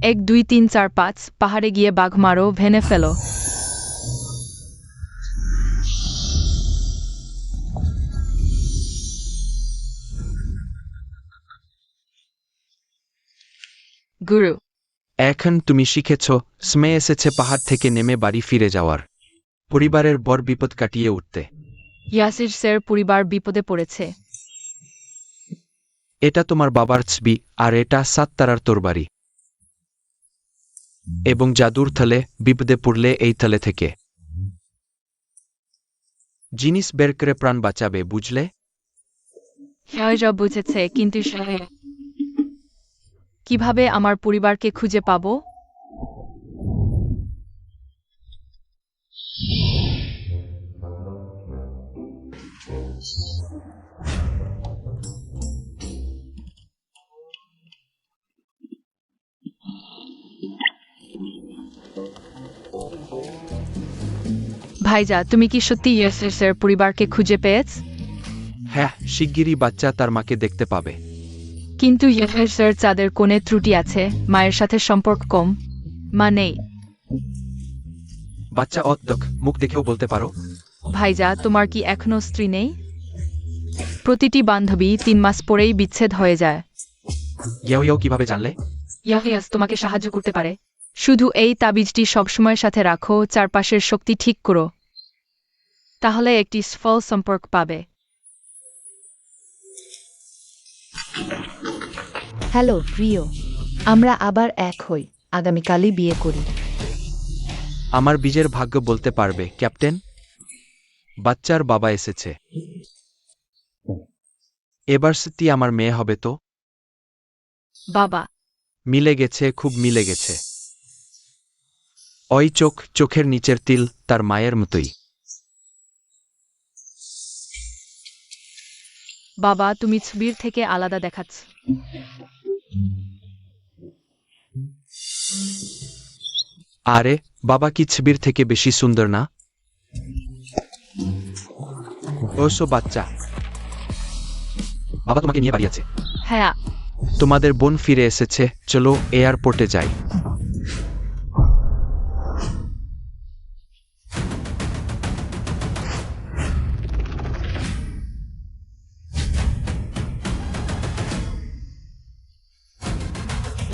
1 2 3 4 5 পাহাড়ে গিয়ে বাঘ মারো ভেনে ফেলো গুরু এখন তুমি শিখেছ সময় এসেছে পাহাড় থেকে নেমে বাড়ি ফিরে যাওয়ার পরিবারের বড় বিপদ কাটিয়ে উঠতে ইয়াসির স্যার পরিবার বিপদে পড়েছে এটা তোমার বাবার ছবি আর এটা 7 তারার তরবারি এবং জাদুর থলে বিপদে পড়লে এই থলে থেকে জিনিস বের করে প্রাণ বাঁচাবে বুঝলে সবাই বুঝেছে কিন্তু কিভাবে আমার পরিবারকে খুঁজে পাবো ভাইজা তুমি কি সত্যি ইয়াসির স্যার পরিবারকে খুঁজে পেয়েছ হ্যাঁ শিগগিরই বাচ্চা তার মাকে দেখতে পাবে কিন্তু ইয়াসির স্যার চাঁদের কোণে ত্রুটি আছে মায়ের সাথে সম্পর্ক কম মা নেই বাচ্চা অদ্যক মুখ দেখেও বলতে পারো ভাইজা তোমার কি এখনো স্ত্রী নেই প্রতিটি বান্ধবী 3 মাস পরেই বিচ্ছেদ হয়ে যায় ইয়াও কিভাবে জানলে ইয়াহিয়াস তোমাকে সাহায্য করতে পারে শুধু এই তাবিজটি সবসময় সাথে রাখো চারপাশের শক্তি ঠিক করো তাহলে একটি সফল সম্পর্ক পাবে হ্যালো প্রিয় আমরা আবার এক হই আগামীকালই বিয়ে করি আমার বীজের ভাগ্য বলতে পারবে ক্যাপ্টেন বাচ্চার বাবা এসেছে এবার সত্যি আমার মেয়ে হবে তো বাবা মিলে গেছে খুব মিলে গেছে ওই চোখের নিচের তিল তার মায়ের মতোই বাবা তুমি ছবির থেকে আলাদা দেখাচ্ছ আরে বাবা কি ছবির থেকে বেশি সুন্দর না ওসো বাচ্চা বাবা তোমাকে নিয়ে বাড়ি আছে হ্যাঁ তোমাদের বোন ফিরে এসেছে চলো এয়ারপোর্টে যাই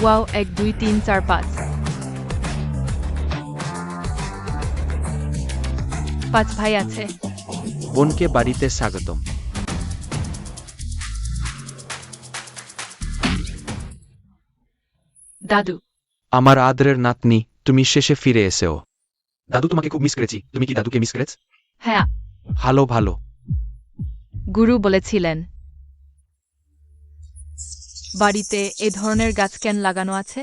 ওয়াও 1 2 3 4 5 5 ভাই আছে বোনকে বাড়িতে স্বাগতম দাদু আমার আদরের নাতনি তুমি শেষে ফিরে এসেও দাদু তোমাকে খুব মিস করেছি তুমি কি দাদুকে মিস করেছ হ্যাঁ ভালো গুরু বলেছিলেন বাড়িতে এ ধরনের গাছ কেন লাগানো আছে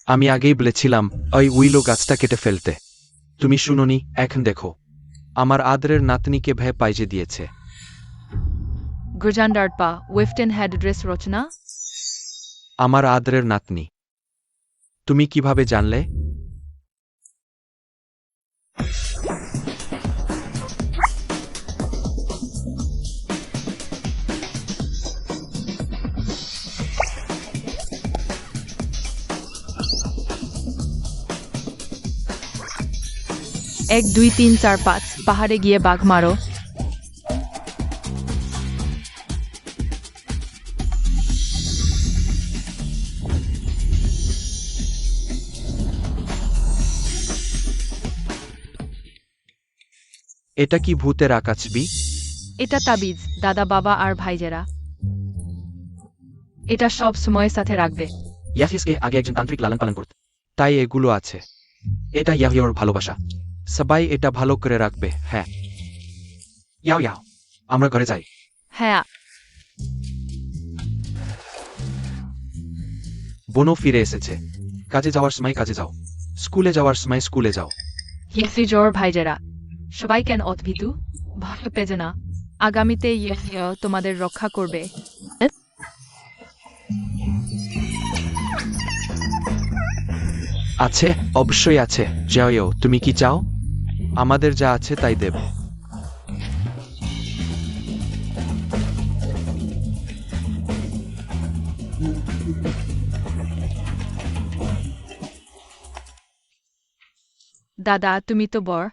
আমি আগেই বলেছিলাম ওই উইলো গাছটা কেটে ফেলতে তুমি শুনোনি এখন দেখো আমার আদরের নাতনিকে ভয় পাইজে দিয়েছে গুরজান্ডারপা ওয়েফটেন হেড ড্রেস রচনা আমার আদরের নাতনি তুমি কিভাবে জানলে এক 2 3 4 5 পাহাড়ে গিয়ে বাঘ মারো এটা কি ভূতের আকাশবি এটা তাবিজ দাদা বাবা আর ভাইজেরা এটা সব সময় সাথে রাখবে ইয়াহিসকে আগে একজন তান্ত্রিক লালন পালন করত তাই এগুলো আছে এটা ইয়াহিওর ভালোবাসা সবাই এটা ভালো করে রাখবে হ্যাঁ ইয়াও আমরা ঘরে যাই হ্যাঁ বোনও ফিরে এসেছে কাজে যাওয়ার সময় কাজে যাও স্কুলে যাওয়ার সময় স্কুলে যাও ইয়েসি জোর ভাইজেরা সবাই কেন অদ্ভুত ভয় পেজে না আগামীতে ইয়েসিও তোমাদের রক্ষা করবে আছে অবশ্যই আছে যাও তুমি কি চাও আমাদের যা আছে তাই দেব দাদা তুমি তো বর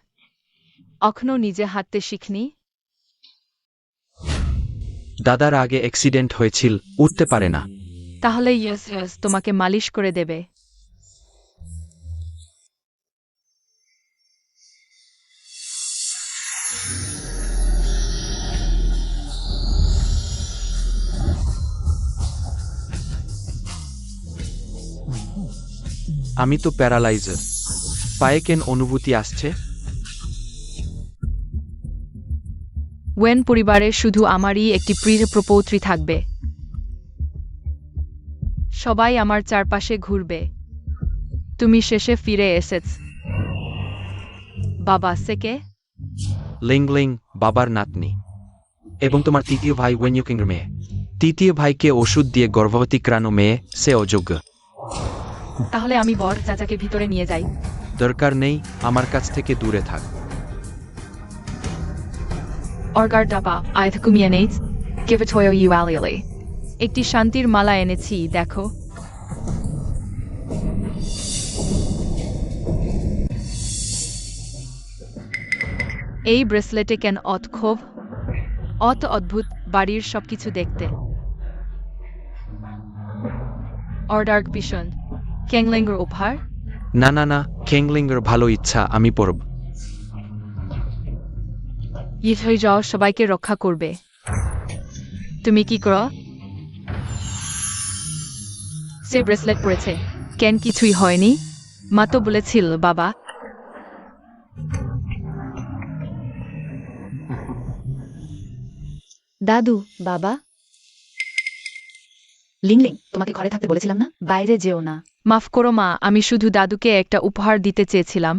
এখনো নিজে হাঁটতে শিখনি। দাদার আগে অ্যাক্সিডেন্ট হয়েছিল, উঠতে পারে না। তাহলে ইয়েস তোমাকে মালিশ করে দেবে। আমি তো প্যারালাইজার। পায়ে কেন অনুভূতি আসছে? ওয়েন পরিবারে শুধু আমারই একটি প্রিয় প্রপৌত্রী থাকবে। সবাই আমার চারপাশে ঘুরবে। তুমি শেষে ফিরে এসেছ। বাবা সেকে লিং লিং বাবার নাতনি এবং তোমার তৃতীয় ভাই ওয়েনইউকিংয়ের মেয়ে। তৃতীয় ভাইকে ওষুধ দিয়ে গর্ভবতী করানো মেয়ে, সে অযোগ্য। তাহলে আমি বর চাচাকে ভিতরে নিয়ে যাই। দরকার নেই, আমার কাছ থেকে দূরে থাক। অর্গার ডাবা আয়থ কুমিয়ে নেই কেভেটয় ইউ আলিয়ালি। একটি শান্তির মালা এনেছি, দেখো। এই ব্রেসলেটে কেন অৎক্ষোভ, অত অদ্ভুত বাড়ির সবকিছু দেখতে। অর্ডার পিছন ক্যাংলিঙ্গের উপহার। না না না, খেংলিংয়ের ভালো ইচ্ছা, আমি পড়ব। ইট হয়ে যাও, সবাইকে রক্ষা করবে। তুমি কি করো? সে ব্রেসলেট পরেছে, কেন কিছুই হয়নি? মা তো বলেছিল বাবা। দাদু, বাবা। লিংলিং, তোমাকে ঘরে থাকতে বলেছিলাম না? বাইরে যেও না। মাফ করো মা, আমি শুধু দাদুকে একটা উপহার দিতে চেয়েছিলাম।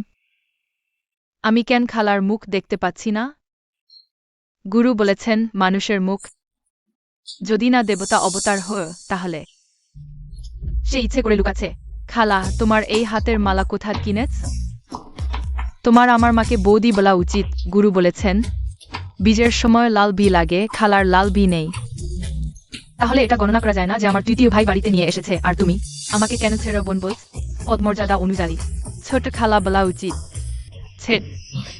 আমি কেন খালার মুখ দেখতে পাচ্ছি না? গুরু বলেছেন মানুষের মুখ যদি না দেবতা অবতার হয় তাহলে সে ইচ্ছে করে লুকাচ্ছে। খালা, তোমার এই হাতের মালা কোথায় কিনেছ? তোমার আমার মাকে বৌদি বলা উচিত। গুরু বলেছেন বীজের সময় লাল বি লাগে, খালার লাল বি নেই। তাহলে এটা গণনা করা যায় না যে আমার তৃতীয় ভাই বাড়িতে নিয়ে এসেছে আর তুমি আমাকে কেন ছেড়ে বোন বলছ? পদমর্যাদা অনুযায়ী ছোট খালা বলা উচিত। ছেট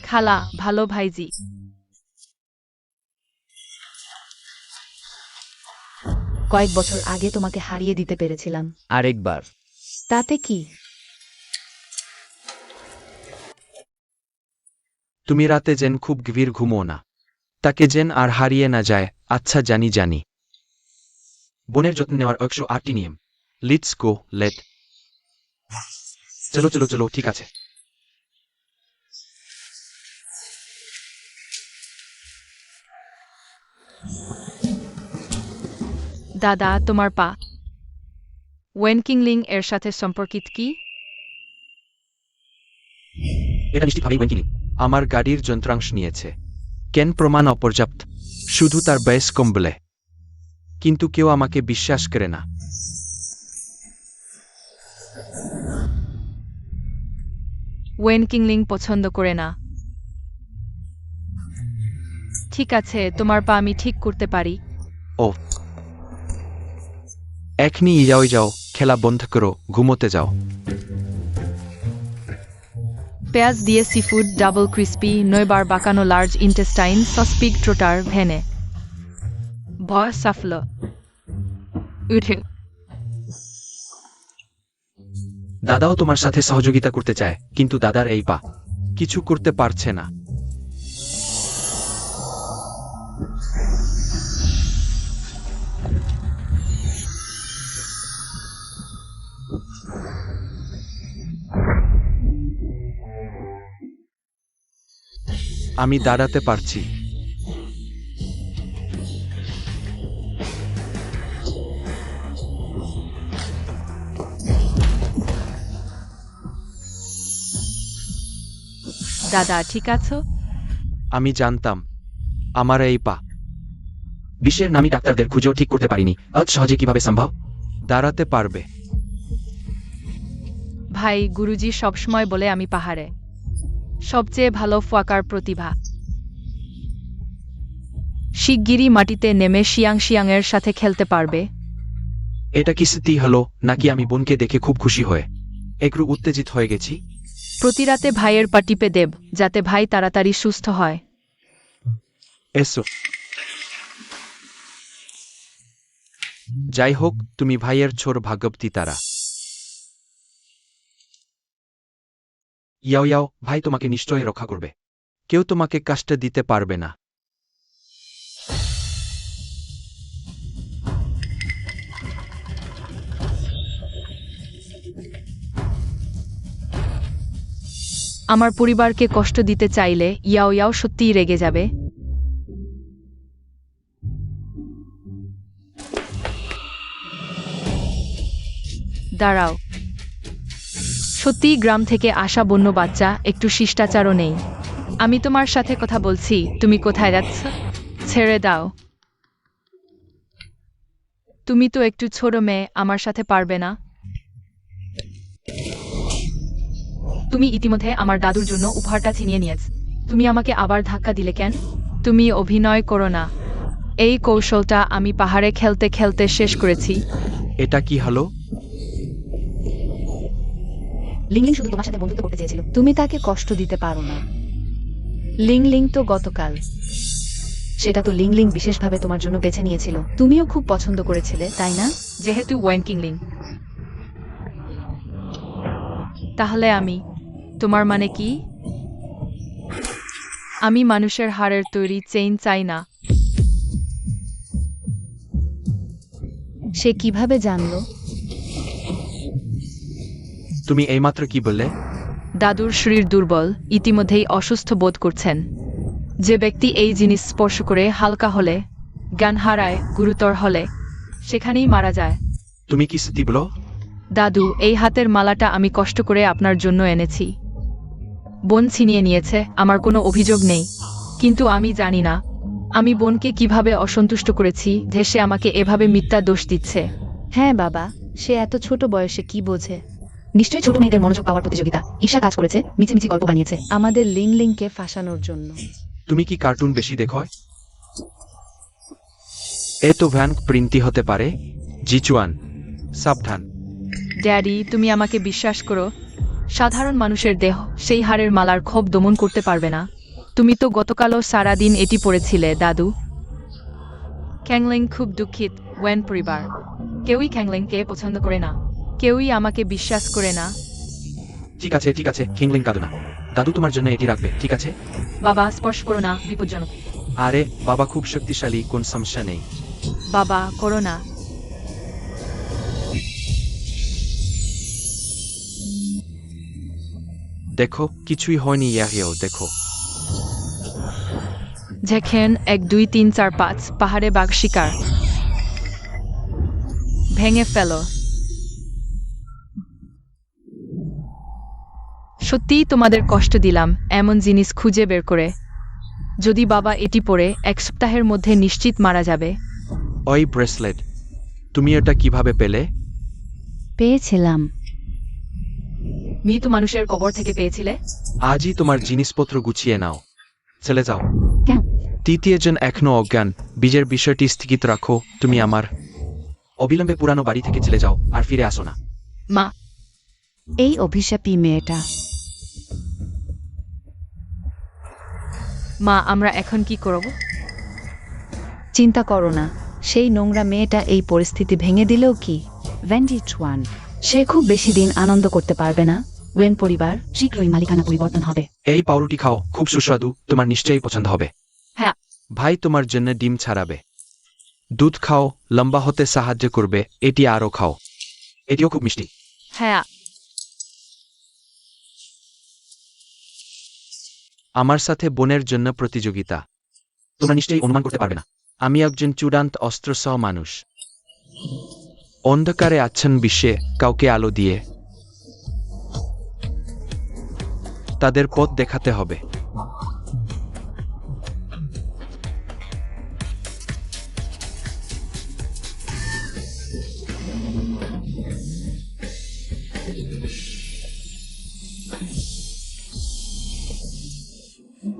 খালা, ভালো ভাইজি। কয়েক বছর আগে তোমাকে হারিয়ে দিতে পেরেছিলাম। আরেকবার। তাতে কি? তুমি রাতে যেন খুব গভীর ঘুমো না, তাকে যেন আর হারিয়ে না যায়। আচ্ছা, জানি জানি। বোনের যত্ন নেওয়ার 108টি নিয়ম। লিটস গো, লেট। চলো চলো চলো, ঠিক আছে। দাদা, তোমার পা ওয়েন কিংলিং এর সাথে সম্পর্কিত কি? এটা নিশ্চিতভাবেই ওয়েনকিলিং। আমার গাড়ির যন্ত্রাংশ নিয়েছে। কেন প্রমাণ অপর্যাপ্ত, শুধু তার বয়স কম বলে। কিন্তু কেউ আমাকে বিশ্বাস করে না। ওয়েন কিংলিং পছন্দ করে না। ঠিক আছে, তোমার পা আমি ঠিক করতে পারি। ও, এখনি যাও, খেলা বন্ধ করো, ঘুমোতে যাও। পেঁয়াজ দিয়ে সিফুড ডাবল ক্রিস্পি, 9 বার বাঁকানো লার্জ ইন্টেস্টাইন সসপিক ট্রোটার ভেনে ভয় সাফল উঠে। দাদাও তোমার সাথে সহযোগিতা করতে চায়, কিন্তু দাদার এই পা কিছু করতে পারছে না। আমি দাঁড়াতে পারছি। দাদা ঠিক আছো? আমি জানতাম আমার এই পা। বিশ্বের নামী ডাক্তারদের খুঁজেও ঠিক করতে পারিনি, আজ সহজে কিভাবে সম্ভব? দাঁড়াতে পারবে। ভাই, গুরুজি সবসময় বলে আমি পাহাড়ে সবচেয়ে ভালো ফোয়াকার প্রতিভা। শিগগিরই মাটিতে নেমে শিয়াংয়ের সাথে খেলতে পারবে। এটা কি সত্যি হলো নাকি আমি বোনকে দেখে খুব খুশি হয়ে একটু উত্তেজিত হয়ে গেছি? প্রতি রাতে ভাইয়ের পা টিপে দেব যাতে ভাই তাড়াতাড়ি সুস্থ হয়। এসো। যাই হোক, তুমি ভাইয়ের ছোট ভাগবতী তারা। ইয়াও ইয়াও, ভাই তোমাকে নিশ্চয়ই রক্ষা করবে। কেউ তোমাকে কষ্ট দিতে পারবে না। আমার পরিবারকে কষ্ট দিতে চাইলে ইয়াও ইয়াও সত্যিই রেগে যাবে। দাঁড়াও, সত্যিই গ্রাম থেকে আসা বন্য বাচ্চা, একটু শিষ্টাচারও নেই। আমি তোমার সাথে কথা বলছি, তুমি কোথায় যাচ্ছ? ছেড়ে দাও। তুমি তো একটু ছোট মেয়ে, আমার সাথে পারবে না। তুমি ইতিমধ্যে আমার দাদুর জন্য উপহারটা ছিনিয়ে নিয়েছ। তুমি আমাকে আবার ধাক্কা দিলে কেন? তুমি অভিনয় করো না। এই কৌশলটা আমি পাহাড়ে খেলতে খেলতে শেষ করেছি। এটা কি হলো? লিংলিং শুধু তোমার সাথে বন্ধুত্ব করতে চেয়েছিল। তুমি তাকে কষ্ট দিতে পারো না। লিংলিং তো গতকাল। সেটা তো লিংলিং বিশেষভাবে তোমার জন্য বেছে নিয়েছিল। তুমিও খুব পছন্দ করেছিলে, তাই না? যেহেতু ওয়েনকিংলিং, তাহলে আমি তোমার মানে কি? আমি মানুষের হাড়ের তৈরি চেইন চাই না। সে কিভাবে জানলো? তুমি এইমাত্র কি বললে? দাদুর শরীর দুর্বল, ইতিমধ্যেই অসুস্থ বোধ করছেন। যে ব্যক্তি এই জিনিস স্পর্শ করে হালকা হলে, জ্ঞান হারায়, গুরুতর হলে সেখানেই মারা যায়। তুমি কি সত্যি বলো? দাদু, এই হাতের মালাটা আমি কষ্ট করে আপনার জন্য এনেছি। বোন ছিনিয়ে নিয়েছে, আমার কোনো অভিযোগ নেই। কিন্তু আমি জানি না আমি বোনকে কিভাবে অসন্তুষ্ট করেছি যে সে আমাকে এভাবে মিথ্যা দোষ দিচ্ছে। হ্যাঁ বাবা, সে এত ছোট বয়সে কি বোঝে? নিশ্চয়ই ছোট মেয়েদের মনোযোগ পাওয়ার প্রতিযোগিতা। ঈর্ষা কাজ করেছে, মিছিমিছি গল্প বানিয়েছে আমাদের লিংলিংকে ফাঁসানোর জন্য। তুমি কি কার্টুন বেশি দেখো? এ তো ভ্যানক প্রিন্টি হতে পারে। জিচুয়ান, সাবধান। ড্যাডি, তুমি আমাকে বিশ্বাস করো, সাধারণ মানুষের দেহ সেই হাড়ের মালার ক্ষোভ দমন করতে পারবে না। তুমি তো গতকালও সারাদিন এটি পড়েছিলে দাদু। ক্যাংলিং খুব দুঃখিত। ওয়েন পরিবার কেউই ক্যাংলিংকে পছন্দ করে না, কেউই আমাকে বিশ্বাস করে না। ঠিক আছে ঠিক আছে, কিংলিং কাঁদো না। দাদু তোমার জন্য এটি রাখবে, ঠিক আছে? বাবা, স্পর্শ করো না, বিপজ্জনক। আরে বাবা খুব শক্তিশালী, কোন সমস্যা নেই। বাবা, করো না। দেখো, কিছুই হয়নি ইয়াহিও, দেখো। যেখান 1 2 3 4 5 পাহাড়ে বাঘ শিকার। ভেঙে ফেলো। সত্যিই তোমাদের কষ্ট দিলাম এমন জিনিস খুঁজে বের করে। যদি বাবা এটি পরে 1 সপ্তাহের মধ্যে নিশ্চিত মারা যাবে। ওই ব্রেসলেট, তুমি এটা কিভাবে পেলে? পেয়েছিলাম। মৃত মানুষের কবর থেকে পেয়েছিলে? আজই তোমার জিনিসপত্র গুছিয়ে নাও, চলে যাও। কেন? তৃতীয়জন এখনো অজ্ঞান, বীজের বিষয়টি স্থগিত রাখো। তুমি আমার অবিলম্বে পুরানো বাড়ি থেকে চলে যাও, আর ফিরে আসো না। মা, এই অভিশাপী মেয়েটা। মা, আমরা এখন কি করব? চিন্তা করো না, সেই নোংরা মেয়েটা এই পরিস্থিতি ভেঙে দিলেও কি? ভ্যান্ডিচুয়ান, সে খুব বেশি দিন আনন্দ করতে পারবে না। ওয়েন পরিবার শীঘ্রই মালিকানা পরিবর্তন হবে। এই পাউরুটি খাও, খুব সুস্বাদু, তোমার নিশ্চয়ই পছন্দ হবে। হ্যাঁ। ভাই তোমার জন্য ডিম ছাড়াবে। দুধ খাও, লম্বা হতে সাহায্য করবে। এটি আরও খাও, এটিও খুব মিষ্টি। হ্যাঁ। আমার সাথে বোনের জন্য প্রতিযোগিতা। তোমরা নিশ্চয়ই অনুমান করতে পারবে না, আমি একজন চূড়ান্ত অস্ত্রসহ মানুষ। অন্ধকারে আচ্ছন্ন বিশ্বে কাউকে আলো দিয়ে তাদের পথ দেখাতে হবে।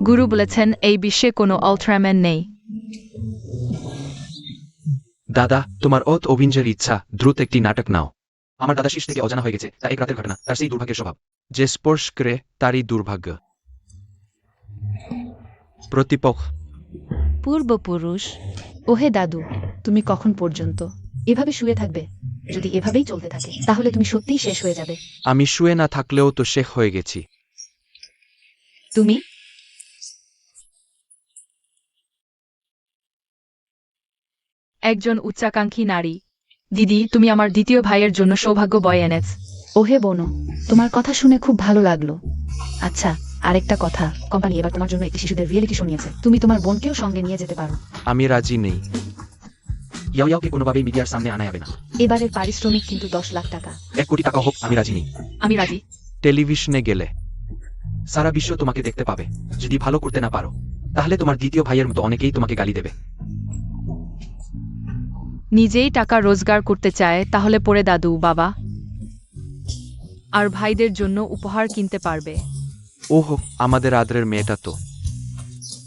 গুরু বলেছেন এই বিশ্বে কোনো আল্ট্রাম্যান নেই। দাদা, তোমার অত অভিনয়ের ইচ্ছা, দ্রুত একটি নাটক নাও। আমার দাদা শীর্ষ থেকে অজানা হয়ে গেছে, তা এক রাতের ঘটনা, তার সেই দুর্ভাগ্যের স্বভাব যে স্পর্শ করে তারই দুর্ভাগ্য। প্রতিপক্ষ পূর্বপুরুষ। ওহে দাদু, তুমি কখন পর্যন্ত এভাবে শুয়ে থাকবে? যদি এভাবেই চলতে থাকে তাহলে তুমি সত্যিই শেষ হয়ে যাবে। আমি শুয়ে না থাকলেও তো শেখ হয়ে গেছি। তুমি একজন উচ্চাকাঙ্ক্ষী নারী। দিদি, তুমি আমার দ্বিতীয় ভাইয়ের জন্য সৌভাগ্য বয় এনেছ। ওহে বোনো, তোমার কথা শুনে খুব ভালো লাগলো। আচ্ছা, আরেকটা কথা, কোম্পানি এবার তোমার জন্য একটি শিশুদের রিয়েলিটি শো নিয়েছে, তুমি তোমার বোনকেও সঙ্গে নিয়ে যেতে পারো। আমি রাজি নেই। ইয়াওকে কোনোভাবেই মিডিয়ার সামনে আনা যাবে না। এবারের পারিশ্রমিক কিন্তু 10 লাখ টাকা। 1 কোটি টাকা হোক, আমি রাজি নেই। আমি রাজি। টেলিভিশনে গেলে সারা বিশ্ব তোমাকে দেখতে পাবে। যদি ভালো করতে না পারো তাহলে তোমার দ্বিতীয় ভাইয়ের মতো অনেকেই তোমাকে গালি দেবে। নিজেই টাকা রোজগার করতে চায় তাহলে পরে দাদু, বাবা আর ভাইদের জন্য উপহার কিনতে পারবে। ওহ, আমাদের আদরের মেয়েটা তো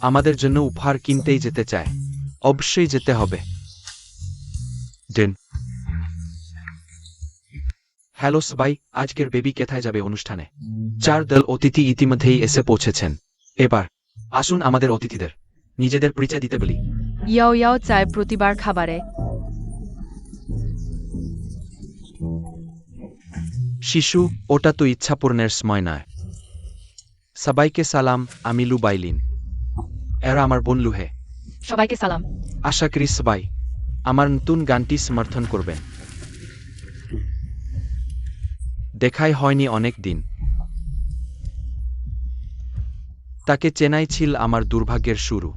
আমাদের জন্য উপহার কিনতেই যেতে চায়। অবশ্যই যেতে হবে। ডেন। হ্যালো সবাই, আজকের বেবি কোথায় যাবে অনুষ্ঠানে 4 দল অতিথি ইতিমধ্যেই এসে পৌঁছেছেন। এবার আসুন আমাদের অতিথিদের নিজেদের পরিচয় দিতে বলি। ইয়াও চায় প্রতিবার খাবারে। শিশু, ওটা তো ইচ্ছাপূর্ণের সময় নয়। সবাইকে সালাম, আমি লু বাইলিন। এরা আমার বোন লুহে। সবাইকে সালাম। আশা করি সবাই আমার নতুন গানটি সমর্থন করবেন। দেখাই হয়নি অনেক দিন। তাকে চেনাই ছিল আমার দুর্ভাগ্যের শুরু।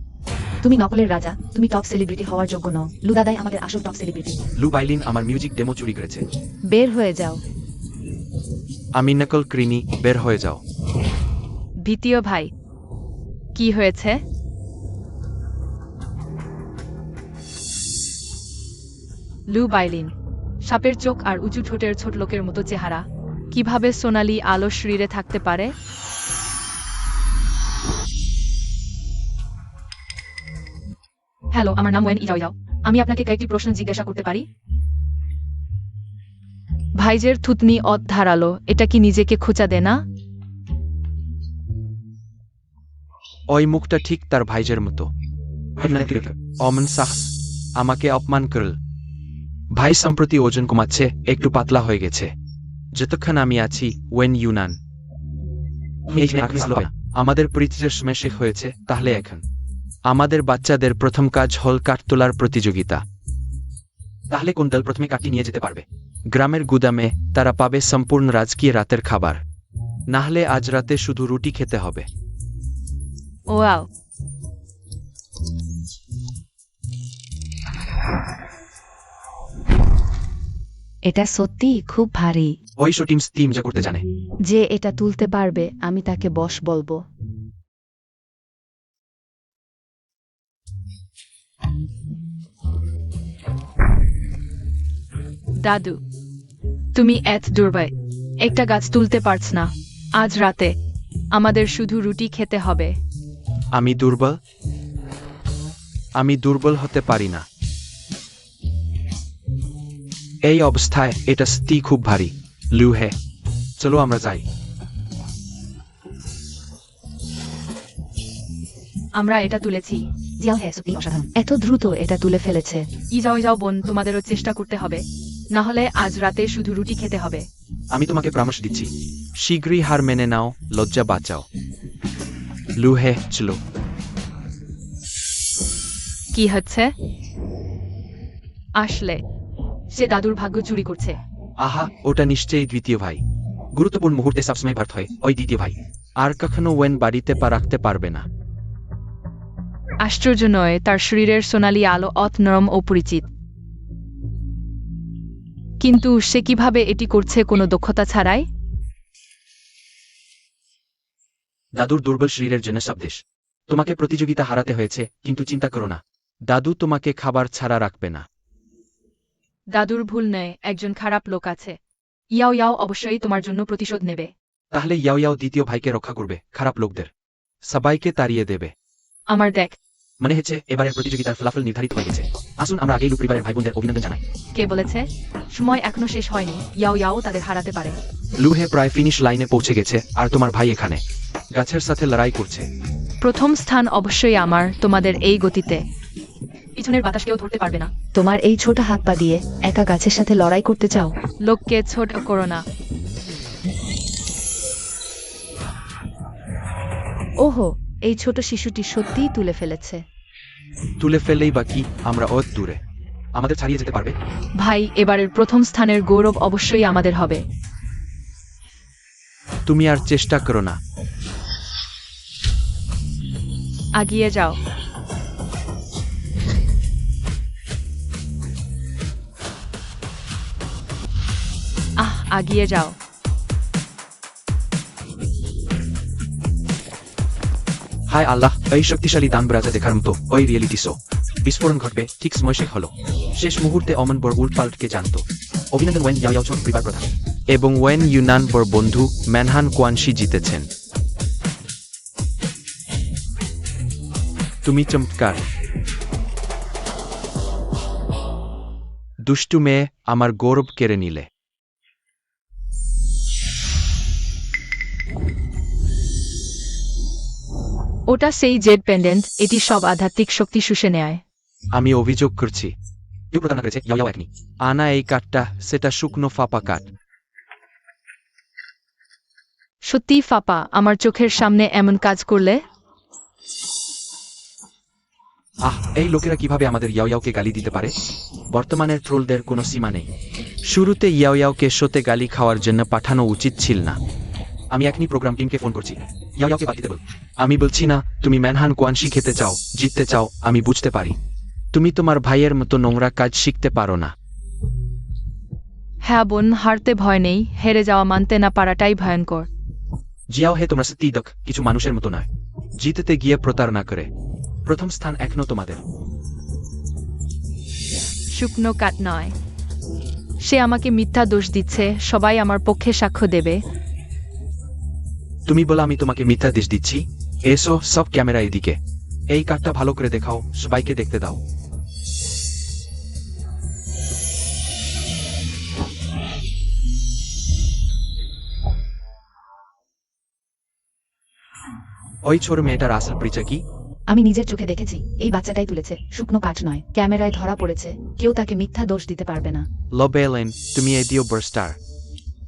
তুমি নকলের রাজা, তুমি টপ সেলিব্রিটি হওয়ার যোগ্য নও। লুদাদাই আমাদের আসল টপ সেলিব্রিটি। লু বাইলিন আমার মিউজিক ডেমো চুরি করেছে। বের হয়ে যাও। আমি নকল করিনি, বের হয়ে যাও। দ্বিতীয় ভাই, কি হয়েছে? লু বাইলিন, সাপের চোখ আর উঁচু ঠোঁটের ছোট লোকের মতো চেহারা। কিভাবে সোনালি আলো শরীরে থাকতে পারে? হ্যালো, আমার নাম ওয়েন ইয়াও। আমি আপনাকে কয়েকটি প্রশ্ন জিজ্ঞাসা করতে পারি? ভাইজের থুতনি ধারালো, এটা কি নিজেকে খোঁচা দেয় না? ওই মুখটা ঠিক তার ভাইজের মতো। অমন সাহস, আমাকে অপমান করল। ভাই সম্প্রতি ওজন কমাচ্ছে, একটু পাতলা হয়ে গেছে। যতক্ষণ আমি আছি ওয়েন ইউনান। আমাদের পরিচয়ের সময় শেষ হয়েছে, তাহলে এখন আমাদের বাচ্চাদের প্রথম কাজ হল কাঠ তোলার প্রতিযোগিতা। তাহলে কোন দল প্রথমে কাঠটি নিয়ে যেতে পারবে? গ্রামের গুদামে তারা পাবে সম্পূর্ণ রাজকীয় রাতের খাবার। না হলে আজ রাতে শুধু রুটি খেতে হবে। ওয়াও, এটা সত্যিই খুব ভারী। ওই শো টিম যা করতে জানে। যে এটা তুলতে পারবে আমি তাকে বস বলবো। দাদু, তুমি এত দুর্বল, একটা গাছ তুলতে পারছ না। আজ রাতে আমাদের শুধু রুটি খেতে হবে। আমি দুর্বল? আমি দুর্বল হতে পারি না। এই অবস্থায় এটা সত্যি খুব ভারী। লুহে, চলো আমরা যাই। আমরা এটা তুলেছি। জিয়াও হ্যাঁ, সত্যি অসাধারণ। এত দ্রুত এটা তুলে ফেলেছে। যাও বোন, তোমাদেরও চেষ্টা করতে হবে, না হলে আজ রাতে শুধু রুটি খেতে হবে। আমি তোমাকে পরামর্শ দিচ্ছি, শীঘ্রই হার মেনে নাও, লজ্জা বাঁচাও। লুহে, চলো। কি হচ্ছে? আসলে সে দাদুর ভাগ্য চুরি করছে। আহা, ওটা নিশ্চয়ই দ্বিতীয় ভাই। গুরুত্বপূর্ণ মুহূর্তে সবসময় ব্যর্থ হয় ওই দ্বিতীয় ভাই। আর কখনো ওয়েন বাড়িতে পা রাখতে পারবে না। আশ্চর্য নয়, তার শরীরের সোনালি আলো নরম ও পরিচিত। কিন্তু সে কিভাবে এটি করছে কোনো দক্ষতা ছাড়াই? দাদুর দুর্বল শরীরের জন্য সবদেশ। তোমাকে প্রতিযোগিতা হারাতে হয়েছে, কিন্তু চিন্তা করো না, দাদু তোমাকে খাবার ছাড়া রাখবে না। দাদুর ভুল নেই, একজন খারাপ লোক আছে। ইয়াও অবশ্যই তোমার জন্য প্রতিশোধ নেবে। তাহলে ইয়াও দ্বিতীয় ভাইকে রক্ষা করবে খারাপ লোকদের, সবাইকে তাড়িয়ে দেবে। আমার দেখ, মনে হচ্ছে এবারের প্রতিযোগিতার ফলাফল নির্ধারিত হয়ে গেছে। আসুন আমরা আগেই লু পরিবারের ভাই বোনদের অভিনন্দন জানাই। কে বলেছে? সময় এখনো শেষ হয়নি, ইয়াও ইয়াও তাদের হারাতে পারে। লুহে প্রায় ফিনিশ লাইনে পৌঁছে গেছে, আর তোমার ভাই এখানে গাছের সাথে লড়াই করছে। প্রথম স্থান অবশ্যই আমার, তোমাদের এই গতিতে পিছনের বাতাস কেউ ধরতে পারবে না। তোমার এই ছোট হাত পা দিয়ে একা গাছের সাথে লড়াই করতে চাও? লোককে ছোট করো না। ওহো, এই ছোট শিশুটি সত্যিই তুলে ফেলেছে। তুলে ফেললেই বা কি, আমরা অত দূরে। আমাদের ছাড়িয়ে যেতে পারবে? ভাই, এবারের প্রথম স্থানের গৌরব অবশ্যই আমাদের হবে। তুমি আর চেষ্টা করো না। আগিয়ে যাও। আগিয়ে যাও। হায় আল্লাহ, এই শক্তিশালী দান ব্রাজা দেখার মতো ওই রিয়েলিটি শো। বিস্ফোরণ ঘটবে ঠিক সময় শেষ হলো। শেষ মুহূর্তে অমন বর উল্টপাল্টকে জানত। অভিনন্দন ওয়েন ইয়াও ইয়াও ছোট পরিবার প্রধান। এবং ওয়েন ইউনান বর বন্ধু ম্যানহান কোয়ানশি জিতেছেন। তুমি চমৎকার। দুষ্টু মেয়ে, আমার গৌরব কেড়ে নিলে। ওটা সেই জেড পেন্ডেন্ট, এটি সব আধ্যাত্মিক শক্তি শুষে নেয়। আমি অভিযোগ করছি কেউ প্রদান করেছে ইয়াও ইয়াও একনি। আনা এই কাঠটা, সেটা শুকনো ফাঁপা কাঠ। সত্যি ফাপা, আমার চোখের সামনে এমন কাজ করলে। এই লোকেরা কিভাবে আমাদের ইয়াও ইয়াওকে গালি দিতে পারে? বর্তমানের ট্রোলদের কোনো সীমা নেই। শুরুতে ইয়াও ইয়াওকে শোতে গালি খাওয়ার জন্য পাঠানো উচিত ছিল না। আমি এখনই প্রোগ্রাম টিমকে ফোন করছি, ইয়াও ইয়াওকে বাদ দিতে বল। আমি বলছি না তুমি ম্যানহান কোয়ানশি খেতে চাও, জিততে চাও, আমি বুঝতে পারি। তুমি তোমার ভাইয়ের মতো নোংরা কাজ শিখতে পারো না। হ্যাঁ বোন, হারতে ভয় নেই, হেরে যাওয়া মানতে না পারাটাই ভয়ঙ্কর। জিয়াও হে তোমরা সত্যিই কিছু মানুষের মতো নয়, জিততে গিয়ে প্রতারণা করে। প্রথম স্থান এখনো তোমাদের। শুকনো কাঠ নয়। সে আমাকে মিথ্যা দোষ দিচ্ছে, সবাই আমার পক্ষে সাক্ষ্য দেবে। তুমি বলো আমি তোমাকে মিথ্যা দেশ দিচ্ছি? এসো, সব ক্যামেরা এদিকে। এই কাঠটা ভালো করে দেখাও, সবাইকে দেখতে দাও। ওই ছোট মেয়েটার আসল পরিচয় কি? আমি নিজের চোখে দেখেছি, এই বাচ্চাটাই তুলেছে, শুকনো কাঠ নয়। ক্যামেরায় ধরা পড়েছে, কেউ তাকে মিথ্যা দোষ দিতে পারবে না। লবেলেন, তুমি এডিও বারস্টার।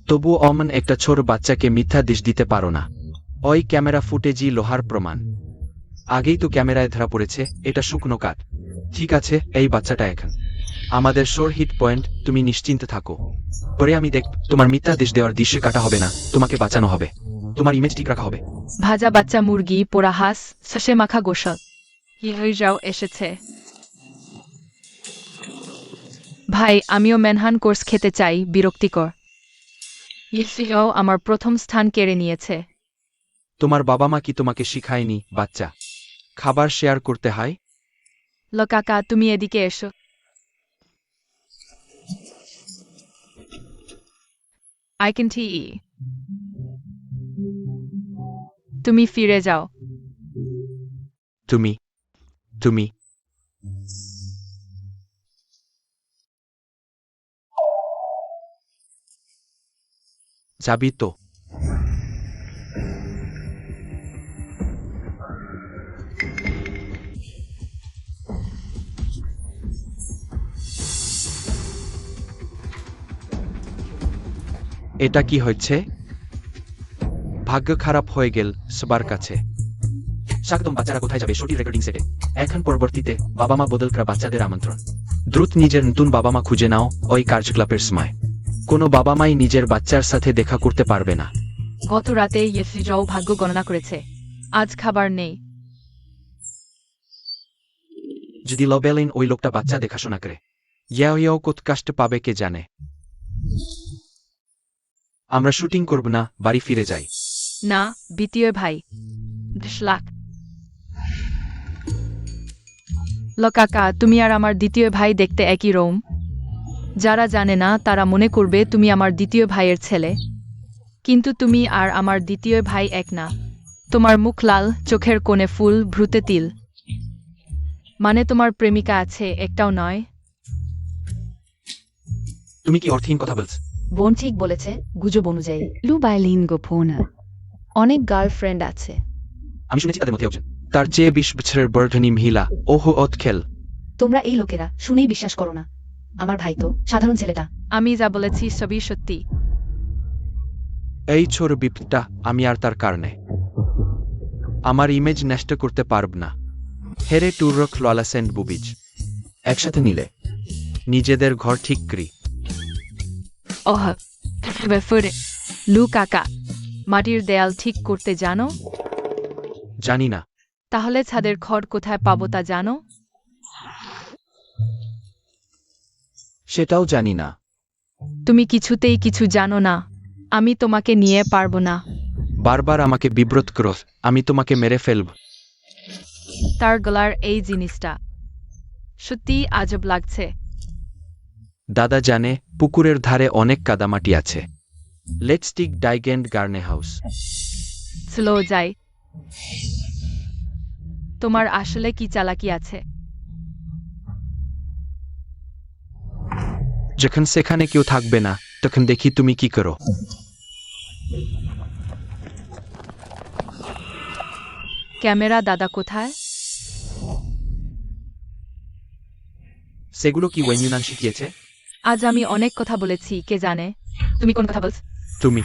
তবুও অমন একটা ছোট বাচ্চাকে মিথ্যা দেশ দিতে পারো না। ওই ক্যামেরা ফুটেজই লোহার প্রমাণ। আগেই তো ক্যামেরায় ধরা পড়েছে এটা শুকনো কাঠ। ঠিক আছে, এই বাচ্চাটা এখন আমাদের শোর হিট পয়েন্ট। তুমি নিশ্চিন্ত থাকো, পরে আমি দেখ তোমার মিথ্যা দেশ দেওয়ার দৃশ্যে কাটা হবে না, তোমাকে বাঁচানো হবে, তোমার ইমেজ ঠিক রাখা হবে। ভাজা বাচ্চা মুরগি, পোড়া হাঁস, শসে মাখা গোসল। যাও এসেছে। ভাই, আমিও ম্যানহান কোর্স খেতে চাই, বিরক্তিকর। ইসিও আমার প্রথম স্থান কেড়ে নিয়েছে। তোমার বাবা মা কি তোমাকে শিখায়নি বাচ্চা, খাবার শেয়ার করতে হয়? কাকা, তুমি এদিকে এসো। আই ক্যান টি। তুমি ফিরে যাও। তুমি তুমি যাবি তো? এটা কি হচ্ছে? ভাগ্য খারাপ হয়ে গেল সবার কাছে। স্বাগতম, বাচ্চারা কোথায় যাবে শোটির রেকর্ডিং সেটে। এখন পরবর্তীতে বাবা মা বদল করা বাচ্চাদের আমন্ত্রণ। দ্রুত নিজের নতুন বাবা মা খুঁজে নাও ওই কার্যকলাপের সময়। কোনো বাবা মাই নিজের বাচ্চার সাথে দেখা করতে পারবে না। গত রাতে ইয়েসিজাও ভাগ্য গণনা করেছে, আজ খাবার নেই। যদি লবেলিন ওই লোকটা বাচ্চা দেখাশোনা করে, ইয়াও ইয়াও কত কষ্ট পাবে কে জানে। আমরা শুটিং করব না, বাড়ি ফিরে যাই। না, দ্বিতীয় ভাই। লাখ কাকা, তুমি আর আমার দ্বিতীয় ভাই দেখতে একই রকম। যারা জানে না তারা মনে করবে তুমি আমার দ্বিতীয় ভাইয়ের ছেলে, কিন্তু তুমি আর আমার দ্বিতীয় ভাই এক না। তোমার মুখ লাল, চোখের কোণে ফুল, ভ্রুতে তিল। মানে তোমার প্রেমিকা আছে একটাও নয়? তুমি কি অর্থহীন কথা বলছ? বোন ঠিক বলেছে, গুজব অনুযায়ী লু বাইলিন গোপনা অনেক গার্লফ্রেন্ড আছে। আমি শুনেছি তাদের মধ্যে একজন তার চেয়ে 20 বছরের বর্ধনী মহিলা। ওহো অতখেল। তোমরা এই লোকেরা শুনেই বিশ্বাস করো না। আমার ভাই তো সাধারণ ছেলেটা। আমি যা বলেছি সবই সত্যি। এই ছোট বিপদটা আমি আর তার কারণে আমার ইমেজ নষ্ট করতে পারব না। হেরে টুরক ললাসেন্ট বুবিজ একসাথে নিলে নিজেদের ঘর ঠিক করি। ওহ বেফরে লু কাকা, মাটির দেয়াল ঠিক করতে জানো? জানি না। তাহলে ছাদের খড় কোথায় পাবো তা জানো? সেটাও জানি না। তুমি কিছুতেই কিছু জানো না। আমি তোমাকে নিয়ে পারবো না। বারবার আমাকে বিব্রত করো, আমি তোমাকে মেরে ফেলব। তার গলার এই জিনিসটা সত্যি আজব লাগছে। দাদা জানে পুকুরের ধারে অনেক কাদামাটি আছে। লেটস টিক ডাইগেন্ড গার্নে হাউস। স্লো যাই। তোমার আসলে কি চালাকি আছে? যখন সেখানে কেউ থাকবে না তখন দেখি তুমি কি করো। ক্যামেরা দাদা কোথায়? সেগুলো কি ওয়েন ইউনান শিখিয়েছে? আজ আমি অনেক কথা বলেছি, কে জানে তুমি কোন কথা বলছ? তুমি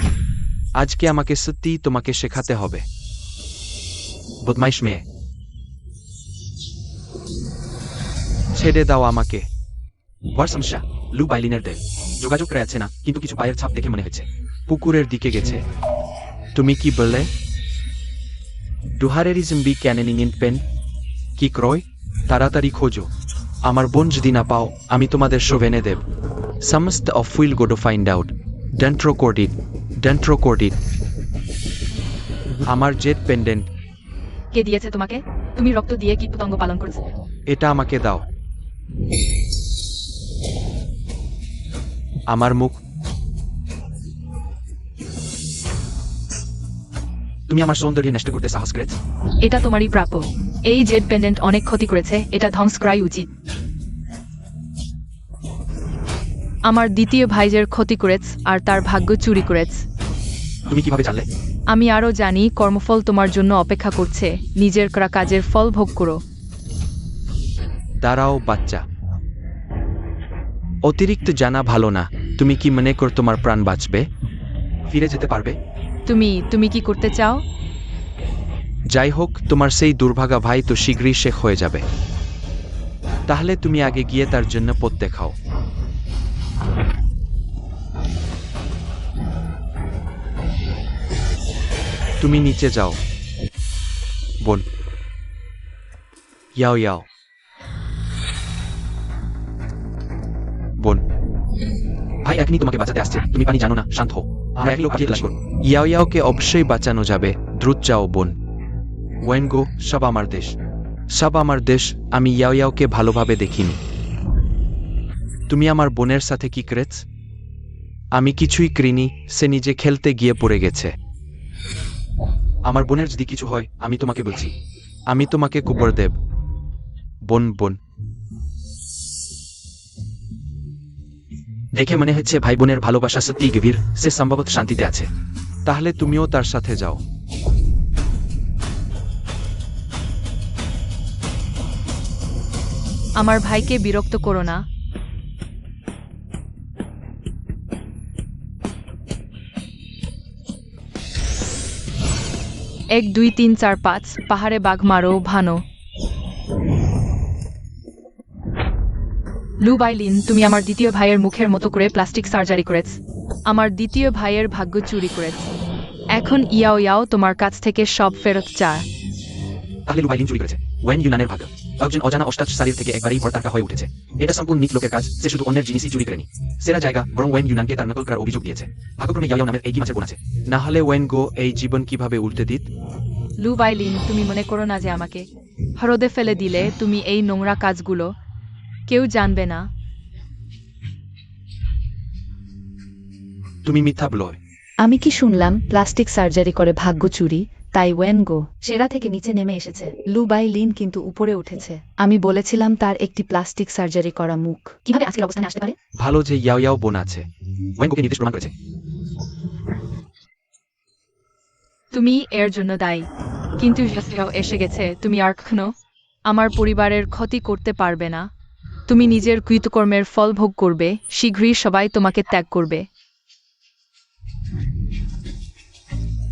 আজকে আমাকে সত্যিই তোমাকে শেখাতে হবে। বদমাইশ মেয়ে, ছেড়ে দাও আমাকে। বড় সমস্যা, লু বাইলিনের দেল যোগাযোগ করে আছে না, কিন্তু কিছু পায়ের ছাপ দেখে মনে হচ্ছে পুকুরের দিকে গেছে। তুমি কি বললে? ডুহারেরিজম বি ক্যানেনিং ইন পেন কি ক্রয়? তাড়াতাড়ি খোঁজো। আমার বোন যদি না পাও আমি তোমাদের সব এনে দেব। সমস্ত of will go to find out. ডেন্ট্রোকোর্ডিড আমার জেট পেন্ডেন্ট। কে দিয়েছে তোমাকে? তুমি রক্ত দিয়ে কি পতঙ্গ পালন করেছো? এটা আমাকে দাও। আমার মুখ। তুমি আমার সৌন্দর্য নষ্ট করতে সাহস করেছ। এটা তোমারই প্রাপ্য। এই জেড পেন্ডেন্ট অনেক ক্ষতি করেছে, এটা ধ্বংস করাই উচিত। আমার দ্বিতীয় ভাইজের ক্ষতি করেছ আর তার ভাগ্য চুরি করেছ। তুমি কিভাবে জানলে? আমি আরও জানি কর্মফল তোমার জন্য অপেক্ষা করছে। নিজের করা কাজের ফল ভোগ করো। দাঁড়াও বাচ্চা, অতিরিক্ত জানা ভালো না। তুমি কি মনে কর তোমার প্রাণ বাঁচবে? ফিরে যেতে পারবে? তুমি কি করতে চাও? যাই হোক, তোমার সেই দুর্ভাগা ভাই তো শীঘ্রই শেখ হয়ে যাবে। তাহলে তুমি আগে গিয়ে তার জন্য পথ দেখাও। তুমি নিচে যাও বোন। ইয়াও ইয়াও বোন। ভাই এখনই তোমাকে বাঁচাতে আসছে, তুমি পানি জানো না, শান্ত হও। আমরা এক লোক পাঠিয়ে তলাশ করব। ইয়াও ইয়াওকে অবশ্যই বাঁচানো যাবে, দ্রুত যাও বোন। ওয়েনগো, সব আমার দেশ, সব আমার দেশ। আমি ইয়াও ইয়াওকে ভালোভাবে দেখিনি। তুমি আমার বোনের সাথে কি করেছ? আমি কিছুই করিনি, সে নিজে খেলতে গিয়ে পড়ে গেছে। আমার বোনের যদি কিছু হয় আমি তোমাকে বলছি, আমি তোমাকে কুবর দেব। বোন বোন। দেখে মনে হচ্ছে ভাই বোনের ভালোবাসা সত্যিই গভীর, সে সম্ভবত শান্তিতে আছে। তাহলে তুমিও তার সাথে যাও। আমার ভাইকে বিরক্ত করো না। 1 2 3 4 5 পাহাড়ে বাঘ মারো ভানো। লু বাইলিন, তুমি আমার দ্বিতীয় ভাইয়ের মুখের মতো করে প্লাস্টিক সার্জারি করেছ। আমার দ্বিতীয় ভাইয়ের ভাগ্য চুরি করেছ। এখন ইয়াও ইয়াও তোমার কাছ থেকে সব ফেরত চায়। তাহলে লু বাইলিন চুরি করেছে ওয়েন ইউনানের ভাগ্য। একজন অজানা অষ্টাচারীর থেকে একবারই ভরতারকা হয়ে উঠেছে। এটা সম্পূর্ণ নিক লোকের কাজ, সে শুধু অন্যের জিনিসই চুরি করেনি। সেরা জায়গা, বরং ওয়েন ইউনানকে তার নকল করার অভিযোগ দিয়েছে। ভাগ্যক্রমে ইয়াও নামের এই মাছের বোন আছে। না হলে ওয়েন গো এই জীবন কিভাবে উল্টে দিত? লু বাইলিন, তুমি মনে করো না যে আমাকে হ্রদে ফেলে দিলে তুমি এই নোংরা কাজগুলো কেউ জানবে না? তুমি মিথ্যা বলো। আমি কি শুনলাম প্লাস্টিক সার্জারি করে ভাগ্য চুরি? তাই ওয়েনগো সেরা থেকে নিচে নেমে এসেছে। লু বাই লিন কিন্তু উপরে উঠেছে। আমি বলেছিলাম তার একটি প্লাস্টিক সার্জারি করা মুখ কিভাবে আজকের অবস্থানে আসতে পারে। ভালো যে ইয়াও ইয়াও বোন আছে, ওয়েনগোকে নির্দেশ প্রমাণ করেছে। তুমি এর জন্য দায়ী, কিন্তু ইয়াও এসে গেছে। তুমি আর কখনো আমার পরিবারের ক্ষতি করতে পারবে না। তুমি নিজের কৃতকর্মের ফল ভোগ করবে। শীঘ্রই সবাই তোমাকে ত্যাগ করবে।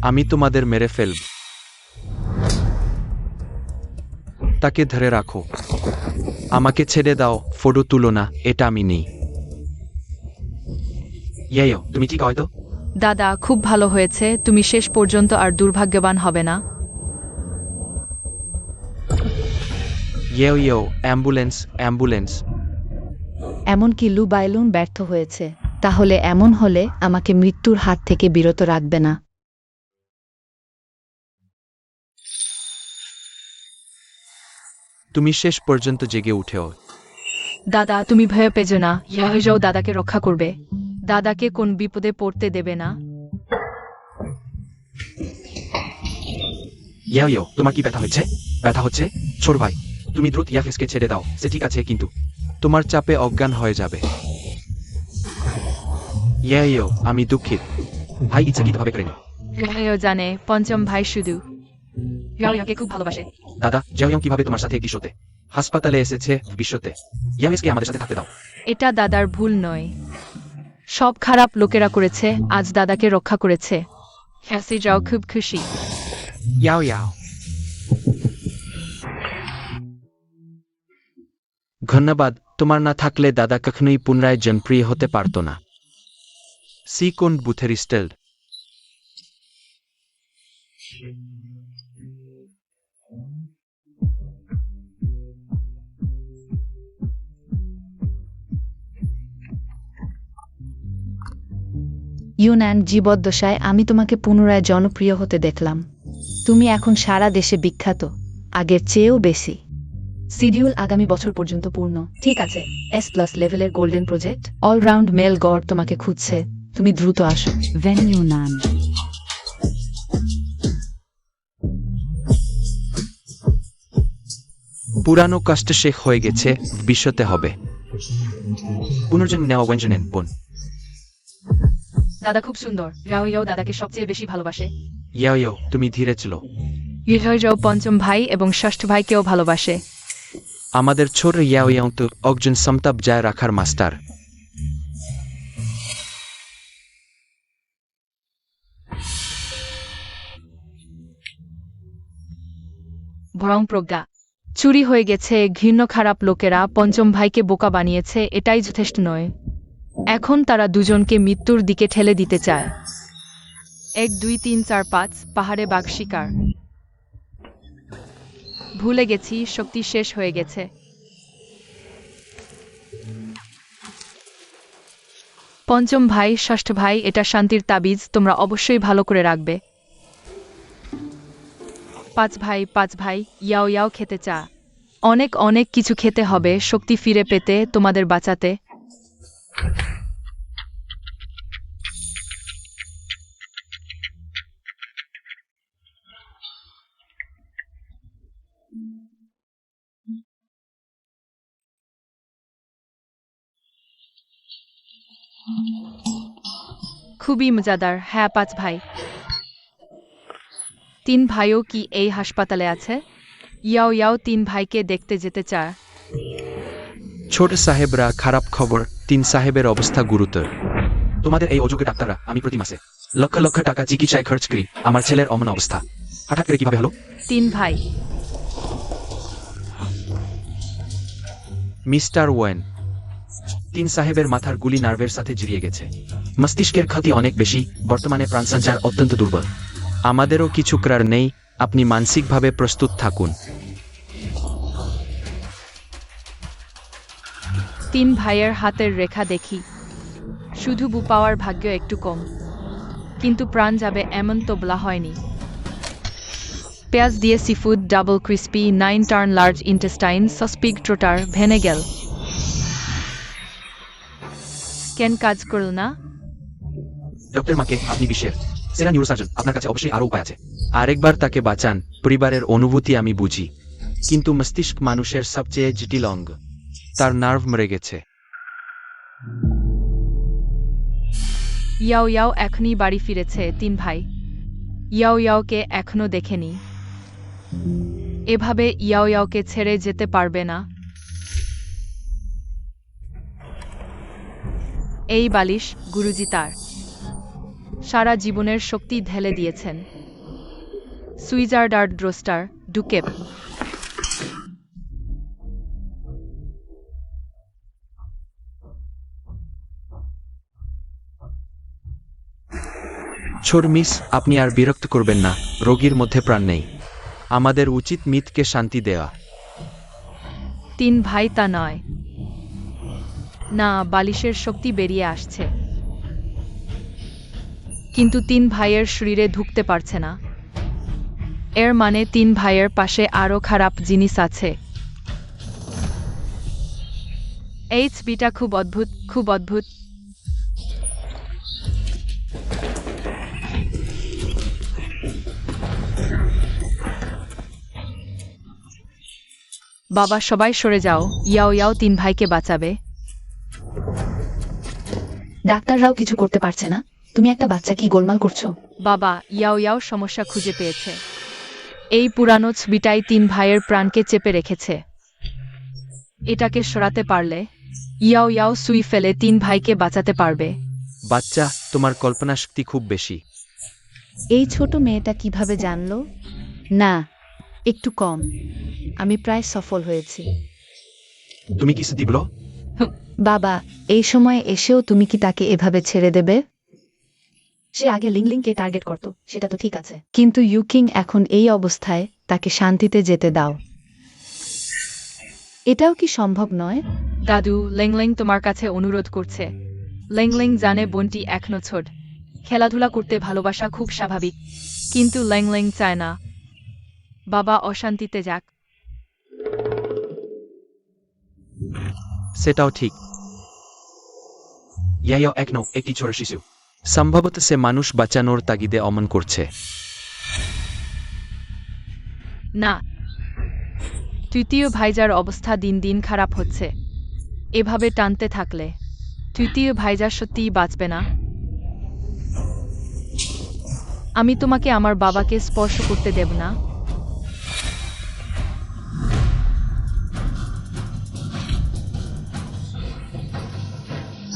আমি তোমাদের মেরে ফেলব। তাকে ধরে রাখো, আমাকে ছেড়ে দাও। ফটো তুলো না, এটা আমি নেই। ইয়াও তুমি ঠিক হয়তো। দাদা, খুব ভালো হয়েছে। তুমি শেষ পর্যন্ত আর দুর্ভাগ্যবান হবে না। ইয়াও ইয়াও, অ্যাম্বুলেন্স অ্যাম্বুলেন্স। এমনকি লু বাইলুন ব্যর্থ হয়েছে। তাহলে এমন হলে আমাকে মৃত্যুর হাত থেকে বিরত রাখবে না। তুমি শেষ পর্যন্ত জেগে উঠেও। দাদা, তুমি ভয় পেজো না। ইয়াও দাদাকে রক্ষা করবে। দাদাকে কোন বিপদে পড়তে দেবে না। ইয়াও ইয়াও, তোমার কি ব্যথা হচ্ছে? ব্যথা হচ্ছে? ছোট ভাই, তুমি দ্রুত ইয়াফেসকে ছেড়ে দাও। সে ঠিক আছে, কিন্তু তোমার চাপে অজ্ঞান হয়ে যাবে। ইয়াও ইয়াও, আমি দুঃখিত। ভাই ইচ্ছাকৃতভাবে করেনি। ইয়াও জানে পঞ্চম ভাই শুধু ইয়াওকে খুব ভালোবাসে। দাদা, জিয়াওয়াং কিভাবে তোমার সাথে একই শোতে হাসপাতালে এসেছে বিশ্বতে। ইয়াফেসকে আমাদের সাথে থাকতে দাও। এটা দাদার ভুল নয়। সব খারাপ লোকেরা করেছে। আজ দাদাকে রক্ষা করেছে। হ্যাসি যাও খুব খুশি। ইয়াও ইয়াও, ধন্যবাদ। তোমার না থাকলে দাদা কখনোই পুনরায় জনপ্রিয় হতে পারত না। সি কোন বুথের স্টেল্ড। ইউনান, জীবদ্দশায় আমি তোমাকে পুনরায় জনপ্রিয় হতে দেখলাম। তুমি এখন সারা দেশে বিখ্যাত, আগের চেয়েও বেশি। শিডিউল আগামী বছর পর্যন্ত পূর্ণ। ঠিক আছে, S+ লেভেলের golden project all round male god তোমাকে খুঁজছে। তুমি দ্রুত আসো। ভেনিউ নান। পুরানো কষ্ট শেষ হয়ে গেছে, বিশ্বতে হবে পুনর্জন্ম নেওয়া ওয়েঞ্জনেন বোন। দাদা খুব সুন্দর। ইয়াও দাদাকে সবচেয়ে বেশি ভালোবাসে। ইয়াও ইয়াও, তুমি ধীরে চলো। ইয়াও পঞ্চম ভাই এবং ষষ্ঠ ভাইকেও ভালোবাসে। আমাদের ছোট ইয়াও ইয়াও তো একজন সমতা বজায় রাখার মাস্টার। বরং প্রজ্ঞা চুরি হয়ে গেছে। ঘৃণ্য খারাপ লোকেরা পঞ্চম ভাইকে বোকা বানিয়েছে। এটাই যথেষ্ট নয়। এখন তারা দুজনকে মৃত্যুর দিকে ঠেলে দিতে চায়। 1 2 3 4 5 পাহাড়ে বাঘ শিকার। ভুলে গেছি, শক্তি শেষ হয়ে গেছে। পঞ্চম ভাই, ষষ্ঠ ভাই, এটা শান্তির তাবিজ। তোমরা অবশ্যই ভালো করে রাখবে। 5 ভাই, ইয়াও খেতে চা। অনেক অনেক কিছু খেতে হবে শক্তি ফিরে পেতে, তোমাদের বাঁচাতে। খুবই মজাদার। হ্যাঁ, 5 ভাই। 3 ভাইও কি এই হাসপাতালে আছে? ইয়াও 3 ভাইকে দেখতে যেতে চায়। ছোট সাহেবরা, খারাপ খবর। 3 সাহেবের অবস্থা গুরুতর। তোমাদের এই অযোগ্য ডাক্তাররা, আমি প্রতি মাসে লক্ষ লক্ষ টাকা চিকিৎসায় খরচ করি। আমার ছেলের অমন অবস্থা হঠাৎ করে কিভাবে হলো? 3 ভাই। মিস্টার ওয়েন, 3 সাহেবের মাথার গুলি নার্ভের সাথে জড়িয়ে গেছে। মস্তিষ্কের ক্ষতি অনেক বেশি। বর্তমানে প্রাণসঞ্চার অত্যন্ত দুর্বল। আমাদেরও কিছু করার নেই। আপনি মানসিকভাবে প্রস্তুত থাকুন। 3 ভাইয়ের হাতের রেখা দেখি। শুধু বু পাওয়ার ভাগ্য একটু কম, কিন্তু প্রাণ যাবে এমন তো বলা হয়নি। পেঁয়াজ দিয়ে seafood, double crispy, 9 turn large intestine, sauce pig trotter, ভেনে গেল। কেন কাজ করল না? ডক্টর মাকে আপনি বিশ্বের সেরা নিউরোসার্জন, আপনার কাছে অবশ্যই আরও উপায় আছে। আরেকবার তাকে বাঁচান। পরিবারের অনুভূতি আমি বুঝি, কিন্তু মস্তিষ্ক মানুষের সবচেয়ে জটিল অঙ্গ। তার নার্ভ মরে গেছে। ইয়াও ইয়াও এখনই বাড়ি ফিরেছে। 3 ভাই ইয়াও ইয়াওকে এখনো দেখেনি। এভাবে ইয়াও ইয়াওকে ছেড়ে যেতে পারবে না। এই বালিশ গুরুজি তার সারা জীবনের শক্তি ঢেলে দিয়েছেন। সুইজারডার্ড ড্রোস্টার ডুকেপ। ছোট মিস, আপনি আর বিরক্ত করবেন না। রোগীর মধ্যে প্রাণ নেই। আমাদের উচিত মিতকে শান্তি দেওয়া। 3 ভাই তা নয়। না, বালিশের শক্তি বেরিয়ে আসছে, কিন্তু 3 ভাইয়ের শরীরে ঢুকতে পারছে না। এর মানে 3 ভাইয়ের পাশে আরো খারাপ জিনিস আছে। এই ছবিটা খুব অদ্ভুত, খুব অদ্ভুত। বাবা, সবাই সরে যাও। ইয়াও ইয়াও 3 ভাইকে বাঁচাবে। ডাক্তাররাও কিছু করতে পারছে না। তুমি একটা বাচ্চা কি গোলমাল করছো? বাবা, ইয়াও ইয়াও সমস্যা খুঁজে পেয়েছে। এই পুরানো ছবিটাই 3 ভাইয়ের প্রাণকে চেপে রেখেছে। এটাকে সরাতে পারলে ইয়াও ইয়াও সুই ফেলে 3 ভাইকে বাঁচাতে পারবে। বাচ্চা, তোমার কল্পনা শক্তি খুব বেশি। এই ছোট মেয়েটা কিভাবে জানলো? না, একটু কম। আমি প্রায় সফল হয়েছি। তুমি কিছু দিবলো? বাবা, এই সময় এসেও তুমি কি তাকে এভাবে ছেড়ে দেবে? সে আগে লিংলিংকে টার্গেট করত, সেটা তো ঠিক আছে, কিন্তু ইউকিং এখন এই অবস্থায়, তাকে শান্তিতে যেতে দাও। এটাও কি সম্ভব নয়? দাদু, লেংলেং তোমার কাছে অনুরোধ করছে। লেংলেং জানে বোনটি এখনো ছোট। খেলাধুলা করতে ভালোবাসা খুব স্বাভাবিক, কিন্তু লেংলেং চায় না বাবা অশান্তিতে যাক। সেটাও ঠিক। ইয়াও এখনো একটি ছোট শিশু। সম্ভবত সে মানুষ বাঁচানোর তাগিদে অমন করছে। না, তৃতীয় ভাইজার অবস্থা দিন দিন খারাপ হচ্ছে। এভাবে টানতে থাকলে তৃতীয় ভাইজা সত্যিই বাঁচবে না। আমি তোমাকে আমার বাবাকে স্পর্শ করতে দেব না।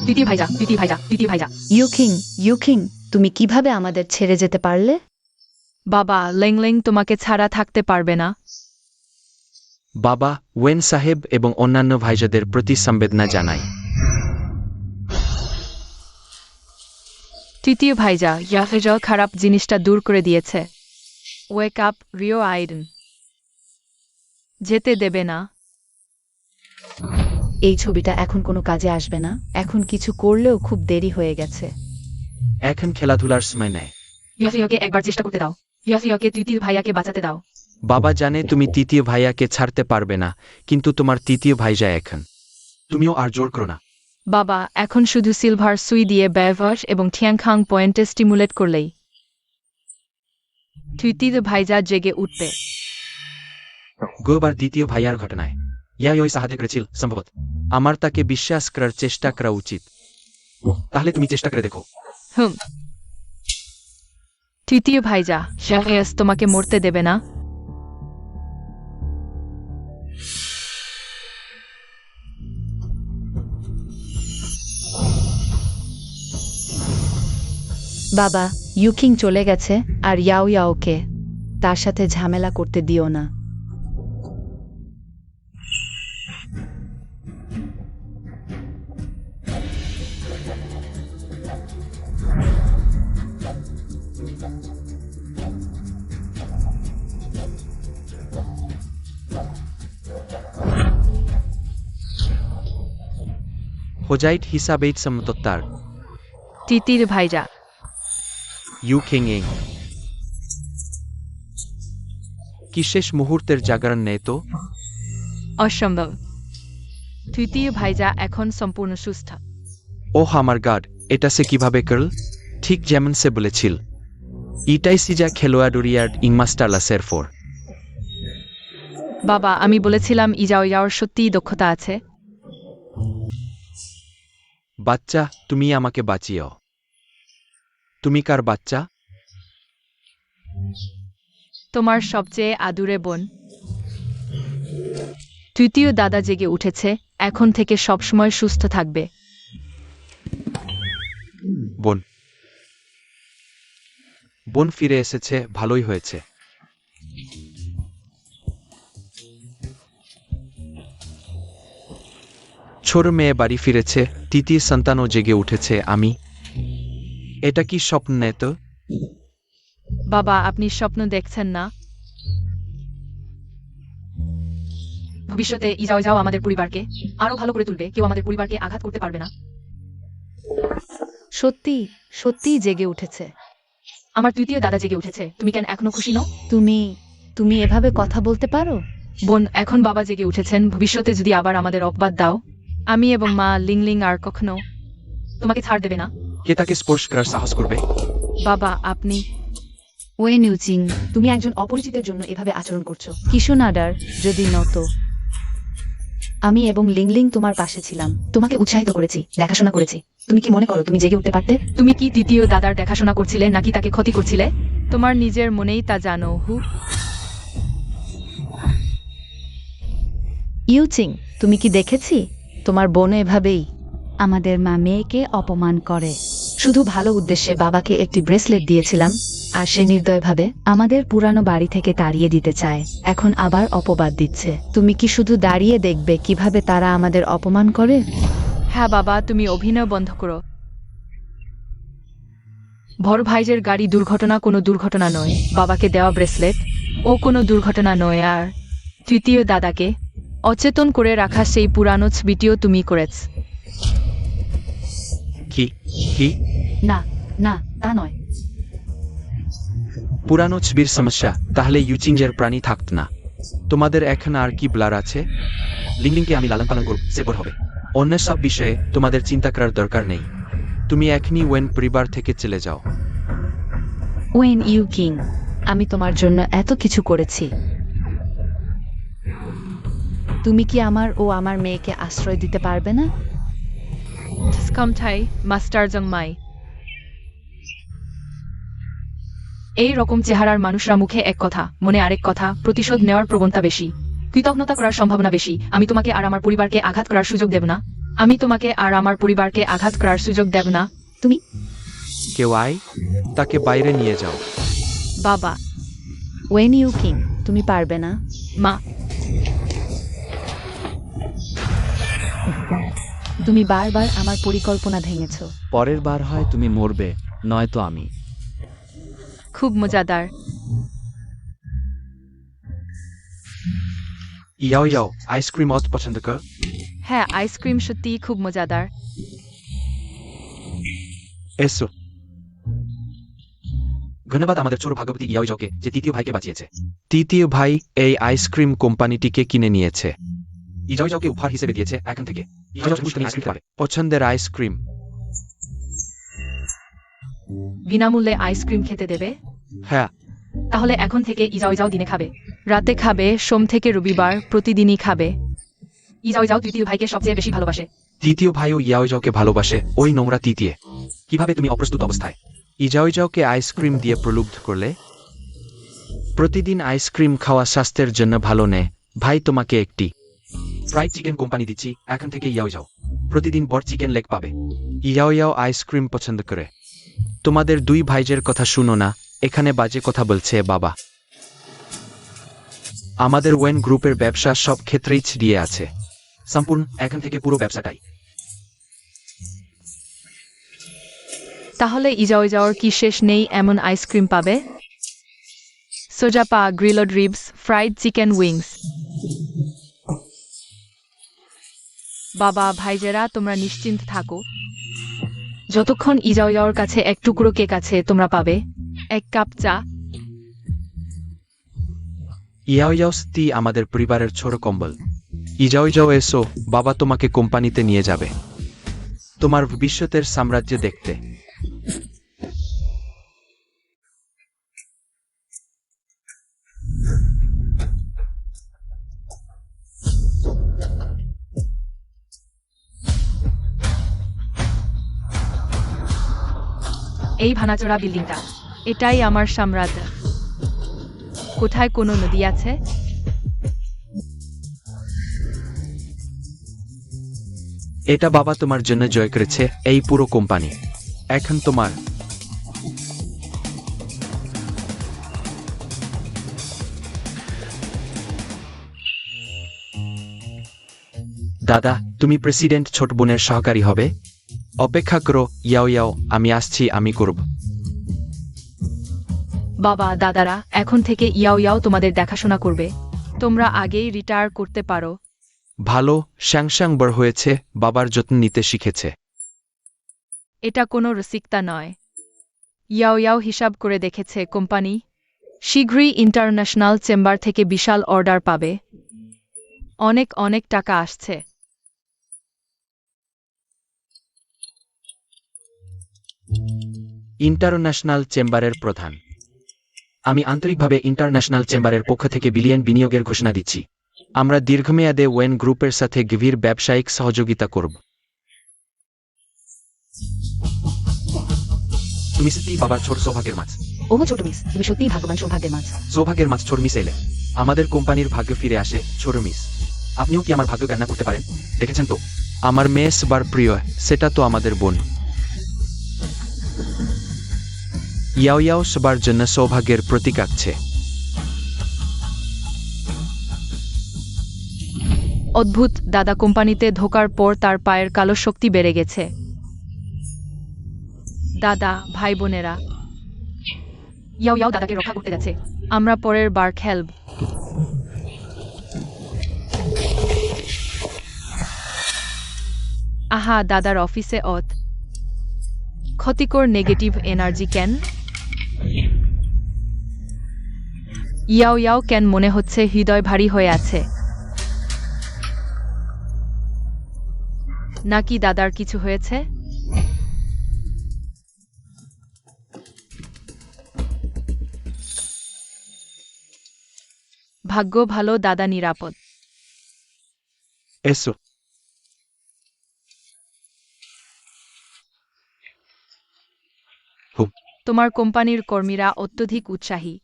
তৃতীয় ভাইজা, তৃতীয় ভাইজা, তৃতীয় ভাইজা। ইউকিং, তুমি কিভাবে আমাদের ছেড়ে যেতে পারলে? বাবা, লেংলেং তোমাকে ছাড়া থাকতে পারবে না। বাবা, ওয়েন সাহেব এবং অন্যান্য ভাইজাদের প্রতি সংবেদনা জানাই। তৃতীয় ভাইজা ইয়াহেজা খারাপ জিনিসটা দূর করে দিয়েছে। Wake up, Rio আইডেন। যেতে দেবে না। এই ছবিটা এখন কোনো কাজে আসবে না। এখন কিছু করলেও খুব দেরি হয়ে গেছে। এখন খেলাধুলার সময় নেয়। ইয়াহিয়াকে একবার চেষ্টা করতে দাও। ইয়াহিয়াকে তৃতীয় ভাইয়াকে বাঁচাতে দাও। বাবা জানে তুমি তৃতীয় ভাইয়াকে ছাড়তে পারবে না, কিন্তু তোমার তৃতীয় ভাইজা এখন। তুমিও আর জোর করো না। বাবা, এখন শুধু সিলভার সুই দিয়ে ব্যবহার এবং ঠিয়াংখাং পয়েন্টে স্টিমুলেট করলেই তৃতীয় ভাইজা জেগে উঠবে। গোবার দ্বিতীয় ভাইয়ার ঘটনায় ইয়াই সাহায্য করেছিল সম্ভবত। আমার তাকে বিশ্বাস করার চেষ্টা করা উচিত। তাহলে তুমি চেষ্টা করে দেখো। তৃতীয় ভাইজা শাহেস তোমাকে মরতে দেবে না। বাবা, ইউকিং চলে গেছে, আর ইয়াও ইয়াওকে তার সাথে ঝামেলা করতে দিও না। হোজাইট হিসাবেই সম্মতার তৃতীয় ভাইজা ইউকিং এং কি শেষ মুহূর্তের জাগরণ নেই তো? অসম্ভব। তৃতীয় ভাইজা এখন সম্পূর্ণ সুস্থ। ওহ আমার গড, এটা সে কিভাবে করল? ঠিক যেমন সে বলেছিল। ইটাই সিজা খেলোয়াড়ুরিয়ার ইংমাস্টারলাসের ফোর। বাবা, আমি বলেছিলাম ইজাও ইয়াওর সত্যিই দক্ষতা আছে। বাচ্চা, তুমি আমাকে বাঁচিও। তুমি কার বাচ্চা? তোমার সবচেয়ে আদুরে বোন। তৃতীয় দাদা জেগে উঠেছে, এখন থেকে সবসময় সুস্থ থাকবে। বোন। বোন ফিরে এসেছে, ভালোই হয়েছে। ছোট মেয়ে বাড়ি ফিরেছে, তৃতীয় সন্তানও জেগে উঠেছে। এটা কি স্বপ্ন নেই তো? বাবা, আপনি স্বপ্ন দেখছেন না? ভবিষ্যতে ইজাও যাও আমাদের পরিবারকে আরো ভালো করে তুলবে, কেউ আমাদের পরিবারকে আঘাত করতে পারবে না। সত্যি সত্যিই জেগে উঠেছে। আমার তৃতীয় দাদা জেগে উঠেছে, তুমি কেন এখনো খুশি নও? তুমি এভাবে কথা বলতে পারো? বোন, এখন বাবা জেগে উঠেছেন, ভবিষ্যতে যদি আবার আমাদের অপবাদ দাও, আমি এবং মা লিংলিং আর কখনো তোমাকে ছাড় দেবে না। কে তাকে স্পর্শ করার সাহস করবে? বাবা, আপনি ওয়েন ইউচিং, তুমি একজন অপরিচিতের জন্য এভাবে আচরণ করছো। কিশোনাডার যদি নত, আমি এবং লিংলিং তোমার পাশে ছিলাম, তোমাকে উৎসাহিত করেছি, দেখাশোনা করেছি। তুমি কি মনে করো তুমি জেগে উঠতে পারতে? তুমি কি তৃতীয় দাদার দেখাশোনা করছিলে নাকি তাকে ক্ষতি করছিলে? তোমার নিজের মনেই তা জানো। ইউচিং, তুমি কি দেখেছি তোমার বোন এভাবেই আমাদের মা মেয়েকে অপমান করে? শুধু ভালো উদ্দেশ্যে বাবাকে একটি ব্রেসলেট দিয়েছিলাম, আর সে নির্দয়ভাবে আমাদের পুরানো বাড়ি থেকে তাড়িয়ে দিতে চায়, এখন আবার অপবাদ দিচ্ছে। তুমি কি শুধু দাঁড়িয়ে দেখবে কিভাবে তারা আমাদের অপমান করে? হ্যাঁ বাবা, তুমি অভিনয় বন্ধ করো। বড় ভাইজের গাড়ি দুর্ঘটনা কোনো দুর্ঘটনা নয়, বাবাকে দেওয়া ব্রেসলেট ও কোনো দুর্ঘটনা নয়, আর তৃতীয় দাদাকে অচেতন করে রাখা সেই পুরানো ছবিটিও তুমি করেছ। কি কি? না না, তা নয়। পুরানো ছবির সমস্যা? তাহলে ইউচিংয়ের প্রাণী থাকত না। তোমাদের এখন আর কি ব্লার আছে? লিংলিংকে আমি লালন পালন করব, সে বড় হবে। অন্য সব বিষয়ে তোমাদের চিন্তা করার দরকার নেই। তুমি এখনই ওয়েন পরিবার থেকে চলে যাও। ওয়েন ইউকিং, আমি তোমার জন্য এত কিছু করেছি। তুমি কি আমার ও আমার মেয়েকে আশ্রয় দিতে পারবে না? স্কামঠাই মাস্টার জংমাই। এই রকম চেহারার মানুষরা মুখে এক কথা, মনে আরেক কথা, প্রতিশোধ নেওয়ার প্রবণতা বেশি, কৃতজ্ঞতা করার সম্ভাবনা বেশি। আমি তোমাকে আর আমার পরিবারকে আঘাত করার সুযোগ দেব না। আমি তোমাকে আর আমার পরিবারকে আঘাত করার সুযোগ দেব না। তুমি কেউ আয়, তাকে বাইরে নিয়ে যাও। বাবা। ওয়েন ইউকিং, তুমি পারবে না। মা। তুমি বারবার আমার পরিকল্পনা ভেঙেছো। পরের বার হয় তুমি মরবে, নয়তো আমি। খুব মজাদার। ইয়াও ইয়াও, আইসক্রিম অত পছন্দ কর? হ্যাঁ, আইসক্রিম সত্যিই খুব মজাদার। এসো। ধন্যবাদ আমাদের ছোট ভাগ্যবতী ইয়াও ইয়াওকে, যে তৃতীয় ভাইকে বাঁচিয়েছে। তৃতীয় ভাই এই আইসক্রিম কোম্পানিটিকে কিনে নিয়েছে। ইয়াও ইয়াওকে উপহার হিসেবে দিয়েছে। এখন থেকে ইয়াও ইয়াও পুষ্টিকর আইসক্রিম খাবে। পছন্দের আইসক্রিম। বিনামূল্যে আইসক্রিম খেতে দেবে? হ্যাঁ। তাহলে এখন থেকে ইজাও ইজাও দিনে খাবে, রাতে খাবে, সোম থেকে রবিবার প্রতিদিনই খাবে। ইজাও ইজাও তৃতীয় ভাইকে সবচেয়ে বেশি ভালোবাসে। তৃতীয় ভাইও ইয়াও ইয়াওকে ভালোবাসে, ওই নোংরা তৃতীয়। কিভাবে তুমি অপ্রস্তুত অবস্থায় ইয়াও ইয়াওকে আইসক্রিম দিয়ে প্রলুব্ধ করলে? প্রতিদিন আইসক্রিম খাওয়া স্বাস্থ্যের জন্য ভালো নেই। ভাই, তোমাকে একটি ফ্রাইড চিকেন কোম্পানি দিচ্ছি, এখন থেকে ইয়াও ইয়াও প্রতিদিন বড় চিকেন লেগ পাবে। ইয়াও ইয়াও আইসক্রিম পছন্দ করে। তোমাদের দুই ভাইজের কথা শুনো না, এখানে বাজে কথা বলছে বাবা। আমাদের ওয়েন গ্রুপের ব্যবসা সব ক্ষেত্রেই ছড়িয়ে আছে, সম্পূর্ণ এখন থেকে পুরো ব্যবসাটাই। তাহলে ইজাও ইজাওর কি শেষ নেই এমন আইসক্রিম পাবে? সোজা পা, grilled ribs, fried chicken wings. বাবা, ভাইজেরা, তোমরা নিশ্চিন্ত থাকো। যতক্ষণ ইজাও ইজাওর কাছে এক টুকরো কেক আছে, তোমরা পাবে এক কাপ চা। ইয়াও ইয়াও সত্যি আমাদের পরিবারের ছোট কম্বল। ইজাও ইজাও এসো, বাবা তোমাকে কোম্পানিতে নিয়ে যাবে, তোমার ভবিষ্যতের সাম্রাজ্য দেখতে। এই ভাঙাচোরা বিল্ডিংটা, এটাই আমার সাম্রাজ্য। কোথায় কোনো নদী আছে? এটা বাবা তোমার জন্য জয় করেছে এই পুরো কোম্পানি এখন তোমার। দাদা, তুমি প্রেসিডেন্ট ছোট বোনের সহকারী হবে। অপেক্ষা করো ইয়াও ইয়াও, আমি আসছি, আমি করব। বাবা দাদারা এখন থেকে ইয়াও ইয়াও তোমাদের দেখাশোনা করবে। তোমরা আগেই রিটায়ার করতে পারো। ভালো, শ্যাংশ্যাং বড় হয়েছে, বাবার যত্ন নিতে শিখেছে। এটা কোনো রসিকতা নয়। ইয়াও ইয়াও হিসাব করে দেখেছে কোম্পানি শীঘ্রই ইন্টারন্যাশনাল চেম্বার থেকে বিশাল অর্ডার পাবে। অনেক অনেক টাকা আসছে। ইন্টারন্যাশনাল চেম্বারের প্রধান, আমি আন্তরিকভাবে ইন্টারন্যাশনাল চেম্বারের পক্ষ থেকে বিলিয়ন বিনিয়োগের ঘোষণা দিচ্ছি। আমরা দীর্ঘমেয়াদে ওয়েন গ্রুপের সাথে গভীর ব্যবসায়িক সহযোগিতা করব। তুমি সত্যি বাবার ছোট সৌভাগ্যের মাছ। ওহ ছোট মিস, তুমি সত্যিই ভাগ্যবান, সৌভাগ্যের মাছ। সৌভাগ্যের মাছ ছোট মিস এলে আমাদের কোম্পানির ভাগ্য ফিরে আসে। ছোট মিস, আপনিও কি আমার ভাগ্য কান্না করতে পারেন? দেখেছেন তো, আমার মেয়ে সবার প্রিয়, সেটা তো আমাদের বোন। ইয়াও ইয়াও সবার জন্য সৌভাগ্যের প্রতীক আঁকছে। অদ্ভুত, দাদা কোম্পানিতে ঢোকার পর তার পায়ের কালো শক্তি বেড়ে গেছে। দাদা, ভাই বোনেরা, ইয়াও ইয়াও দাদাকে রক্ষা করতে যাচ্ছে। আমরা পরের বার খেলব। আহা, দাদার অফিসে ক্ষতিকর নেগেটিভ এনার্জি কেন? ইয়াও ইয়াও কেন মনে হচ্ছে হৃদয় ভারী হয়ে আছে? নাকি দাদার কিছু হয়েছে? ভাগ্য ভালো, দাদা নিরাপদ। এসো। তোমার কোম্পানির কর্মীরা অত্যধিক উৎসাহী।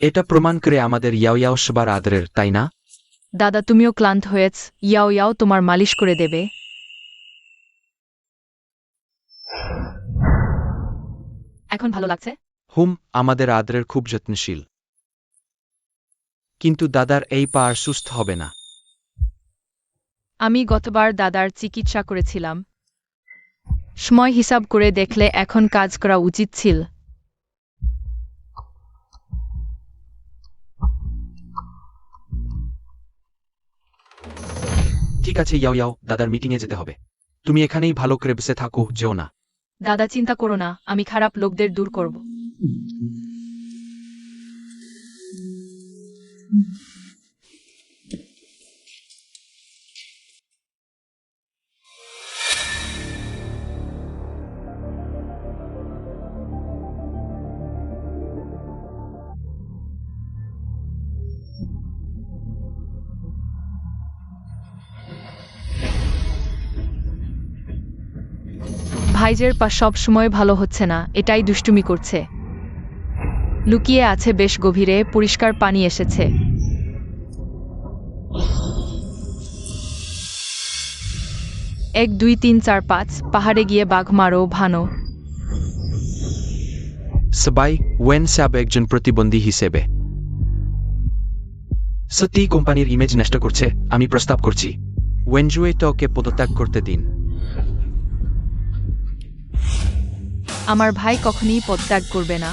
এটা প্রমাণ করে আমাদের ইয়াও ইয়াও সবার আদরের, তাই না? দাদা, তুমিও ক্লান্ত হয়েছ, ইয়াও ইয়াও তোমার মালিশ করে দেবে। এখন ভালো লাগছে? আমাদের আদরের খুব যত্নশীল। কিন্তু দাদার এই পা আর সুস্থ হবে না। আমি গতবার দাদার চিকিৎসা করেছিলাম। সময় হিসাব করে দেখলে এখন কাজ করা উচিত ছিল। ঠিক আছে ইয়াও ইয়াও, দাদার মিটিংয়ে যেতে হবে। তুমি এখানেই ভালো করে বসে থাকো, যেও না। দাদা চিন্তা করো না, আমি খারাপ লোকদের দূর করব। ভাইজের পা সব সময় ভালো হচ্ছে না, এটাই দুষ্টুমি করছে। লুকিয়ে আছে বেশ গভীরে, পরিষ্কার পানি এসেছে। 1 2 3 4 5 পাহাড়ে গিয়ে বাঘ মারো ভানো। সবাই ওয়েন সাব একজন প্রতিবন্ধী হিসেবে সত্যি কোম্পানির ইমেজ নষ্ট করছে। আমি প্রস্তাব করছি ওয়েনজুয়েটকে পদত্যাগ করতে দিন। আমার ভাই কখনই পদত্যাগ করবে না।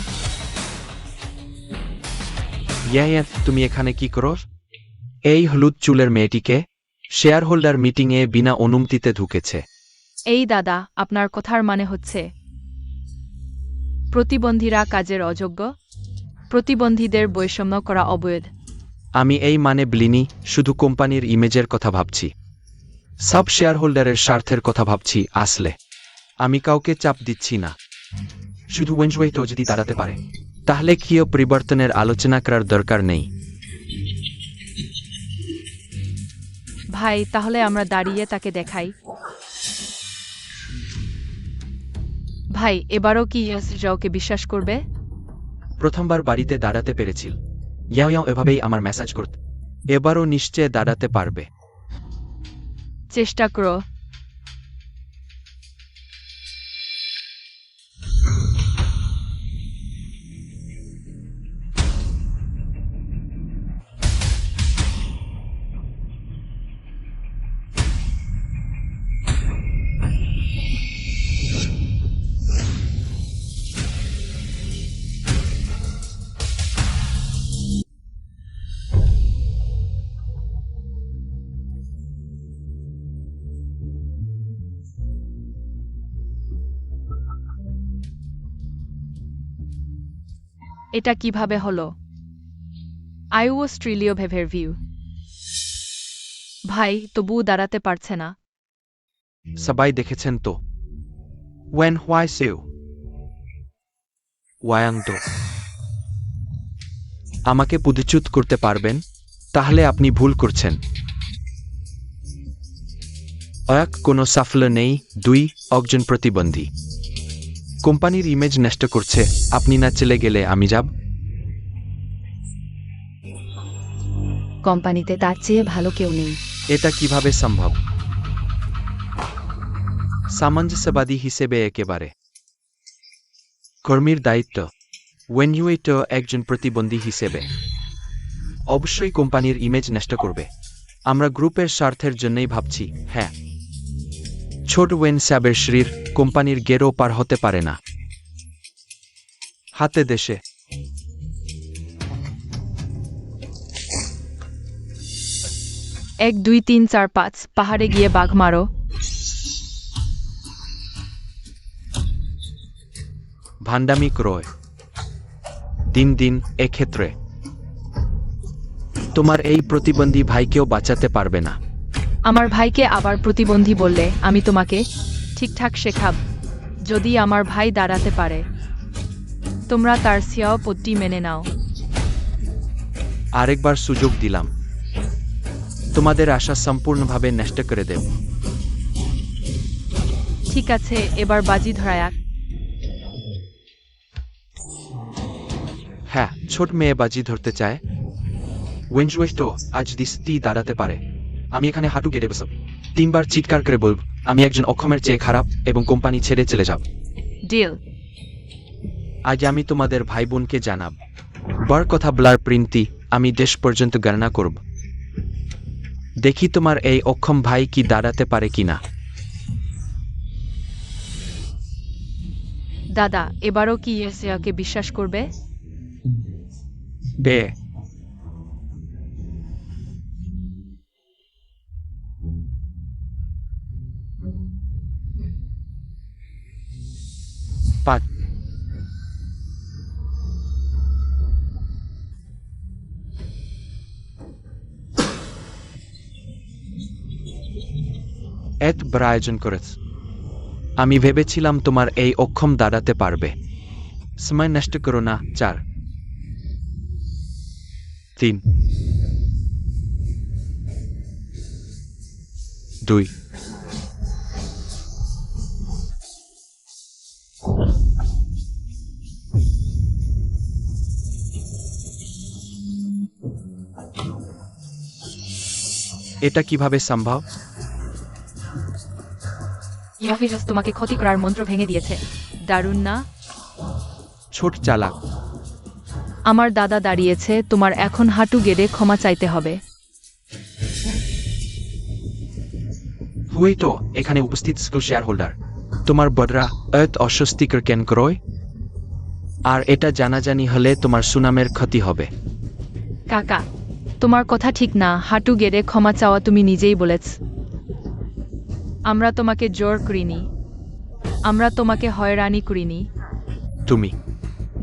ইয়া, তুমি এখানে কি করো? এই হলুদ চুলের মেয়েটিকে শেয়ার হোল্ডার মিটিংয়ে বিনা অনুমতিতে ঢুকেছে। এই দাদা, আপনার কথার মানে হচ্ছে প্রতিবন্ধীরা কাজের অযোগ্য? প্রতিবন্ধীদের বৈষম্য করা অবৈধ? আমি এই মানে বলিনি, শুধু কোম্পানির ইমেজের কথা ভাবছি, সব শেয়ার হোল্ডারের স্বার্থের কথা ভাবছি। আসলে আমি কাউকে চাপ দিচ্ছি না, শুধু ওয়েনজুয়েটও যদি দাঁড়াতে পারে তাহলে কিও পরিবর্তনের আলোচনা করার দরকার নেই। ভাই তাহলে আমরা দাঁড়িয়ে তাকে দেখাই। ভাই এবারও কি ইয়াসিরাওকে বিশ্বাস করবে? প্রথমবার বাড়িতে দাঁড়াতে পেরেছিল। ইয়াও ইয়াও এভাবেই আমার মেসেজ করত। এবারও নিশ্চয় দাঁড়াতে পারবে। চেষ্টা করো। এটা কিভাবে হলো? আই ওয়াজ ট্রিলিও ভেভের ভিউ। ভাই তবুও দাঁড়াতে পারছে না। সবাই দেখেছেন তো? ওয়েন হোয়াই সেও ওয়াং তো আমাকে পুদচ্যুত করতে পারবেন? তাহলে আপনি ভুল করছেন। এক, কোনো সাফল্য নেই। দুই, একজন প্রতিবন্ধী কোম্পানির ইমেজ নষ্ট করছে। আপনি না চলে গেলে আমি যাব। কোম্পানিতে তার চেয়ে ভালো কেউ নেই। এটা কিভাবে সম্ভব? সামঞ্জস্যবাদী হিসেবে একেবারে। কর্মীর দায়িত্ব। ওয়েনইউইটো একজন প্রতিবন্ধী হিসেবে অবশ্যই কোম্পানির ইমেজ নষ্ট করবে। আমরা গ্রুপের স্বার্থের জন্যই ভাবছি। হ্যাঁ, ছোট ওয়েন স্যাবের শরীর কোম্পানির গেরো পার হতে পারে না। হাতে দেশে 1 2 3 4 5 পাহাড়ে গিয়ে বাঘ মারো। ভান্ডামি ক্রয় দিন দিন এক্ষেত্রে তোমার এই প্রতিবন্ধী ভাইকেও বাঁচাতে পারবে না। আমার ভাইকে আবার প্রতিবন্ধী বললে আমি তোমাকে ঠিকঠাক শেখাব। যদি আমার ভাই দাঁড়াতে পারে তোমরা তার সিয়াও পট্টি মেনে নাও। আরেকবার সুযোগ দিলাম, তোমাদের আশা সম্পূর্ণভাবে নষ্ট করে দেব। ঠিক আছে, এবার বাজি ধরায়াক। হ্যাঁ, ছোট মেয়ে বাজি ধরতে চায়। ওয়েনজুয়েস তো আজ দিস্তি দাঁড়াতে পারে। আমি এখানে হাঁটু কেটে বসব, 3 বার চিৎকার করে বলব আমি একজন অক্ষমের চেয়ে খারাপ এবং কোম্পানি ছেড়ে চলে যাব। ডিল। আজ আমি তোমাদের ভাই বোনকে জানাব। বড় কথা ব্লার প্রিন্তি আমি দেশ পর্যন্ত গণনা করব। দেখি তোমার এই অক্ষম ভাই কি দাঁড়াতে পারে কিনা। দাদা এবারও কি ইয়াসিয়াকে বিশ্বাস করবে? বে পাঁচ এত বড় আয়োজন করেছ। আমি ভেবেছিলাম তোমার এই অক্ষম দাঁড়াতে পারবে। সময় নষ্ট করো না। 4 3 2 এটা কিভাবে সম্ভব? ইয়াফিজাস তোমাকে ক্ষতি করার মন্ত্র ভেঙে দিয়েছে। দারুণ না? ছোট চালাক। আমার দাদা দাঁড়িয়েছে, তোমার এখন হাঁটু গেড়ে ক্ষমা চাইতে হবে। হুই তো এখানে উপস্থিত স্কুল শেয়ার হোল্ডার। তোমার বড়রা এত অস্বস্তিকর কেন করয়? আর এটা জানাজানি হলে তোমার সুনামের ক্ষতি হবে। কাকা তোমার কথা ঠিক না। হাঁটু গেড়ে ক্ষমা চাওয়া তুমি নিজেই বলেছ। আমরা তোমাকে জোর করিনি, আমরা তোমাকে হয়রানি করিনি। তুমি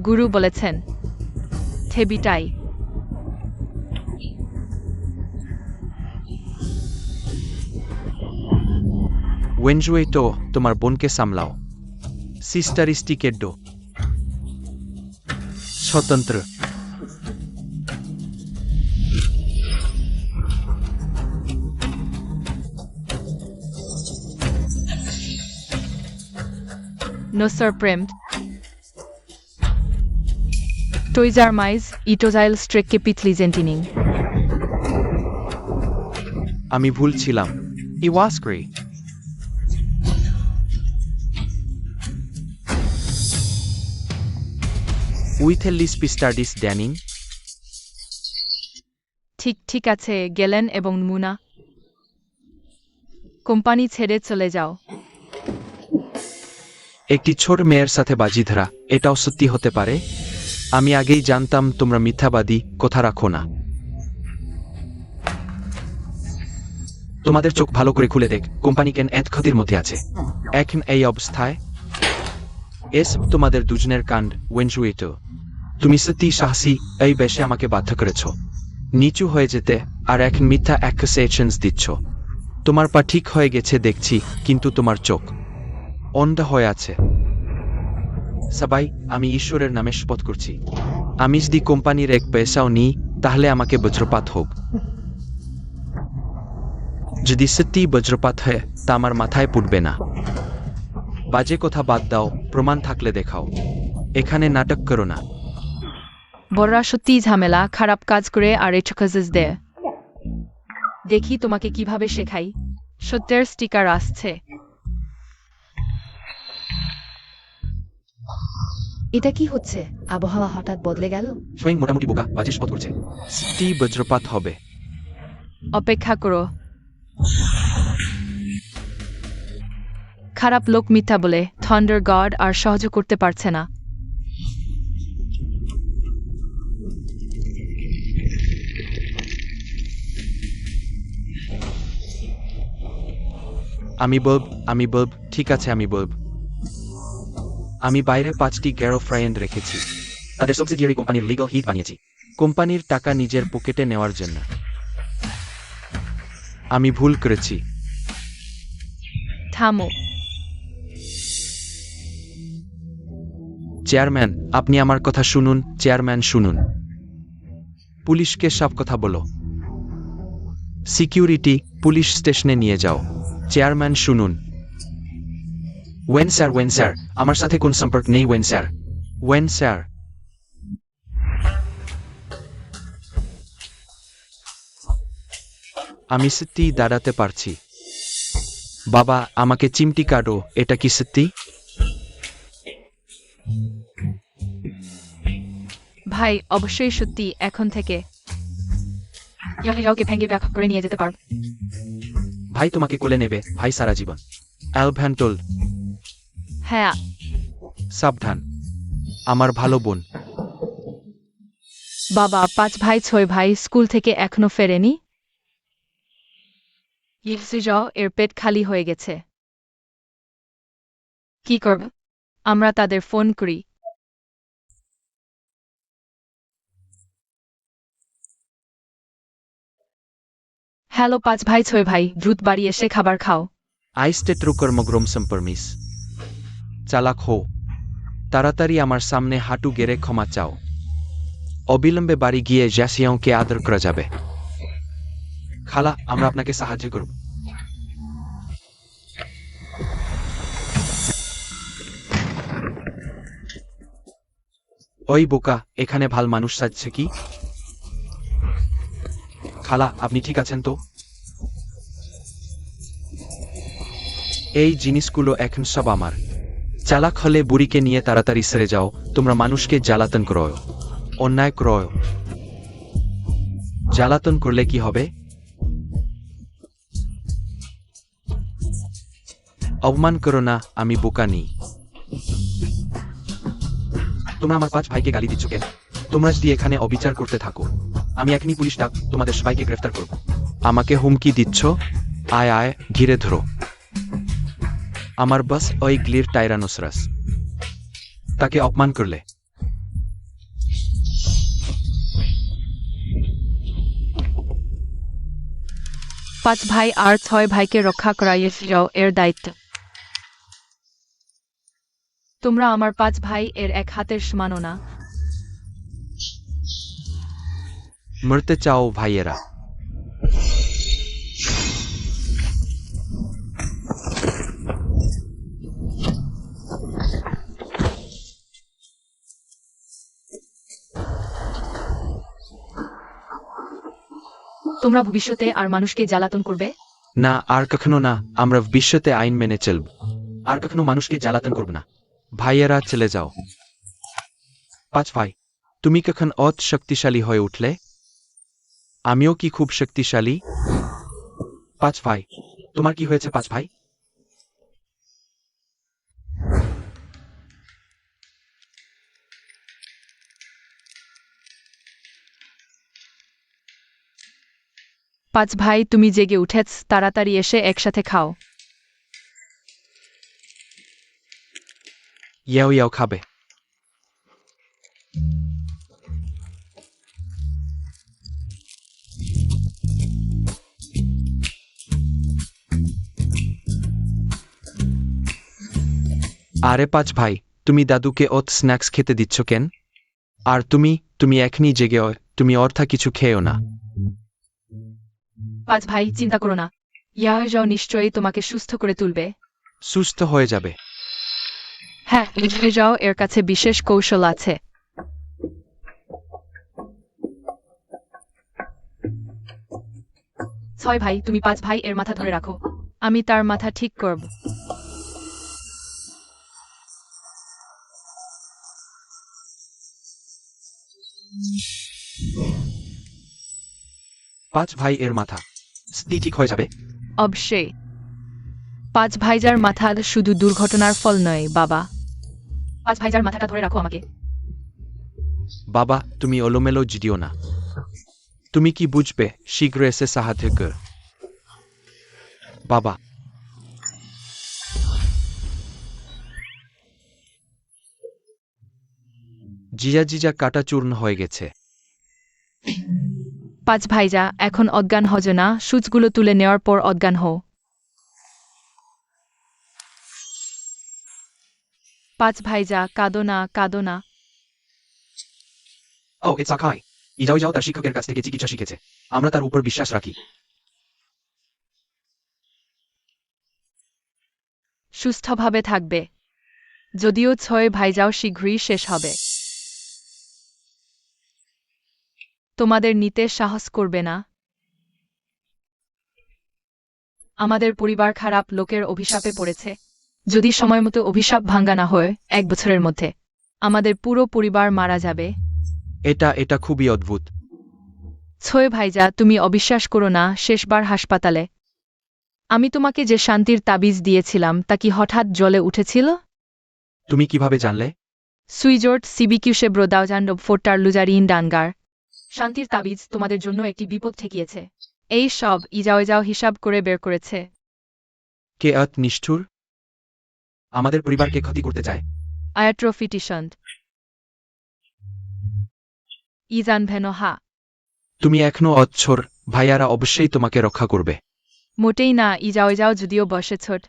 গুরু বলেছেন থেবিটাই। ওয়েনজুয়ে তো তোমার বোনকে সামলাও। সিস্টারিস্টিকের ডো স্বতন্ত্র। নো স্যার প্রেম টইজারমাইজ ইটোজাইল স্ট্রেককে পিথলিজেন্টিনিং আমি ভুল ছিলাম। ইওয়াস্ক্রি উইথেলিস পিস্টার্ডিস ড্যানিং। ঠিক আছে গেলেন এবং মুনা কোম্পানি ছেড়ে চলে যাও। একটি ছোট মেয়ের সাথে বাজি ধরা, এটাও সত্যি হতে পারে? আমি আগেই জানতাম তোমরা মিথ্যাবাদী, কথা রাখো না। তোমাদের চোখ ভালো করে খুলে দেখ, কোম্পানি কেন এত ক্ষতির মধ্যে আছে এখন এই অবস্থায়? এসব তোমাদের দুজনের কাণ্ড ওয়েনজুইটো। তুমি সত্যি সাহসী, এই বেশে আমাকে বাধ্য করেছ নিচু হয়ে যেতে, আর এখন মিথ্যা অ্যাকুসেশনস দিচ্ছ। তোমার পা ঠিক হয়ে গেছে দেখছি, কিন্তু তোমার চোখ অন্ধ হয়ে আছে। সবাই, আমি ঈশ্বরের নামে শপথ করছি, আমি যদি কোম্পানির এক পয়সাও নিই তাহলে আমাকে বজ্রপাত হোক। যদি সত্যি বজ্রপাত হয় তা আমার মাথায় পড়বে না। বাজে কথা বাদ দাও, প্রমাণ থাকলে দেখাও, এখানে নাটক করো না। বড়রা সত্যিই ঝামেলা, খারাপ কাজ করে আর এটকাজেস দেয়। দেখি তোমাকে কিভাবে শেখাই। সত্যের স্টিকার আসছে। এটা কি হচ্ছে? আবহাওয়া হঠাৎ বদলে গেল। স্বয়ং মোটামুটি বোকা, বাজে শপথ করছে। সত্যি বজ্রপাত হবে। অপেক্ষা করো। খারাপ লোক মিথ্যা বলে থন্ডার গড আর সহ্য করতে পারছে না। আমি বলব, ঠিক আছে আমি বলব। আমি বাইরে 5টি গার্লফ্রেন্ড রেখেছি, তাদের সাবসিডিয়ারি কোম্পানির লিগ্যাল হিট বানিয়েছি কোম্পানির টাকা নিজের পকেটে নেওয়ার জন্য। আমি ভুল করেছি। থামো। চেয়ারম্যান, আপনি আমার কথা শুনুন। চেয়ারম্যান শুনুন, পুলিশকে সব কথা বলো। সিকিউরিটি, পুলিশ স্টেশনে নিয়ে যাও। চেয়ারম্যান শুনুন। ওয়েন স্যার, আমার সাথে কোন সম্পর্ক নেই। ওয়েন স্যার। আমি সত্যি দাঁড়াতে পারছি। বাবা, আমাকে চিমটি কাটো, এটা কি সত্যি? ভাই, অবশ্যই সত্যি। এখন থেকে কাউকে ভেঙে ব্যাখ্যা করে নিয়ে যেতে পারব। ভাই তোমাকে কোলে নেবে, ভাই সারা জীবন। অ্যালভ্যান্টোল। হ্যাঁ। সাবধান, আমার ভালো বোন। বাবা, 5 ভাই 6 ভাই স্কুল থেকে এখনো ফেরেনি। এর পেট খালি হয়ে গেছে। কি করব? আমরা তাদের ফোন করি। হ্যালো 5 ভাই 6 ভাই, দ্রুত বাড়ি এসে খাবার খাও। আইস্টে ট্রুকর্মগ্রম সম্পরমিস। চালাক হো, তাড়াতাড়ি আমার সামনে হাঁটু গেড়ে ক্ষমা চাও। অবিলম্বে বাড়ি গিয়ে জ্যাসিয়ংকে আদর করা যাবে। খালা, আমরা আপনাকে সাহায্য করব। ওই বোকা, এখানে ভাল মানুষ সাজছে কি? খালা, আপনি ঠিক আছেন তো? এই জিনিসগুলো এখন সব আমার। চালাক হলে বুড়িকে নিয়ে তাড়াতাড়ি সেরে যাও। তোমরা মানুষকে জ্বালাতন করো, অন্যায় করো। জ্বালাতন করলে কি হবে? অপমান করো না, আমি বোকা নেই। তোমরা আমার 5 ভাইকে গালি দিচ্ছ কেন? তোমরা যদি এখানে অবিচার করতে থাকো, আমি এখনই পুলিশ ডাক তোমাদের সবাইকে গ্রেফতার করব। আমাকে হুমকি দিচ্ছ? আয়, ঘিরে ধরো। আমার বস ওই গ্লির টাইরানোসরাস, তাকে অপমান করলে। 5 ভাই আর 6 ভাইকে রক্ষা করা এর দায়িত্ব। তোমরা আমার 5 ভাই এর এক হাতের সমানও না। মরতে চাও ভাইয়েরা? তোমরা ভবিষ্যতে আর মানুষকে জ্বালাতন করবে? না, আর কখনো না। আমরা ভবিষ্যতে আইন মেনে চলব। আর কখনো মানুষকে জ্বালাতন করব না। ভাইয়েরা, চলে যাও। 5 ভাই, তুমি কখন অত শক্তিশালী হয়ে উঠলে? আমিও কি খুব শক্তিশালী? 5 ভাই, তোমার কি হয়েছে 5 ভাই? পাঁচ ভাই, তুমি জেগে উঠেছ, তাড়াতাড়ি এসে একসাথে খাও। ইয়াও ইয়াও খাবে। আরে 5 ভাই, তুমি দাদুকে ওত স্ন্যাক্স খেতে দিচ্ছ কেন? আর তুমি এখনই জেগে তুমি অর্থা কিছু খেয়েও না। পাঁচ ভাই, চিন্তা করো না, ইয়াও নিশ্চয়ই তোমাকে সুস্থ করে তুলবে। সুস্থ হয়ে যাবে। হ্যাঁ, যাও, এর কাছে বিশেষ কৌশল আছে। ছয় ভাই, তুমি 5 ভাই এর মাথা ধরে রাখো, আমি তার মাথা ঠিক করব। পাঁচ ভাই এর মাথা ঠিক হয়ে যাবে। অবশ্যই। 5 ভাইজার মাথা শুধু দুর্ঘটনার ফল নয় বাবা। 5 ভাইজার মাথাটা ধরে রাখো আমাকে। বাবা, তুমি এলোমেলো জিডিও না। তুমি কি বুঝবে? শীঘ্র এসে সাহায্য কর। বাবা। জিজা কাটা চূর্ণ হয়ে গেছে। 5 ভাইজা, এখন অজ্ঞান হজ না, সুচগুলো তুলে নেওয়ার পর অজ্ঞান হও। 5 ভাইজা, কাঁদো না, কাঁদো না। ও, ইটস আকাই। ইজাও তার শিক্ষকের কাছ থেকে চিকিৎসা শিখেছে। আমরা তার উপর বিশ্বাস রাখি। সুস্থভাবে থাকবে। যদিও 6 ভাইজাও শীঘ্রই শেষ হবে। তোমাদের নিতে সাহস করবে না। আমাদের পরিবার খারাপ লোকের অভিশাপে পড়েছে। যদি সময়মতো অভিশাপ ভাঙ্গা না হয়, 1 বছরের মধ্যে আমাদের পুরো পরিবার মারা যাবে। এটা খুবই অদ্ভুত। 6 ভাইজা, তুমি অবিশ্বাস করো না, শেষবার হাসপাতালে আমি তোমাকে যে শান্তির তাবিজ দিয়েছিলাম তা কি হঠাৎ জ্বলে উঠেছিল? তুমি কিভাবে জানলে? সুইজোর্ট সিবিকিউসে ব্রোদাউজান্ড ফোর্টার লুজারিন ডানগার। শান্তির তাবিজ তোমাদের জন্য একটি বিপদ ঠেকিয়েছে। এই সব ইজাও হিসাব করে বের করেছে। কে নিষ্ঠুর? আমাদের পরিবারকে ক্ষতি করতে চায়। আয়াট্রোফিটিশন্ড ইজান ভেনহা। তুমি এখনো অচ্ছর। ভাইয়ারা অবশ্যই তোমাকে রক্ষা করবে। মোটেই না, ইজাও যদিও বসে ছোট,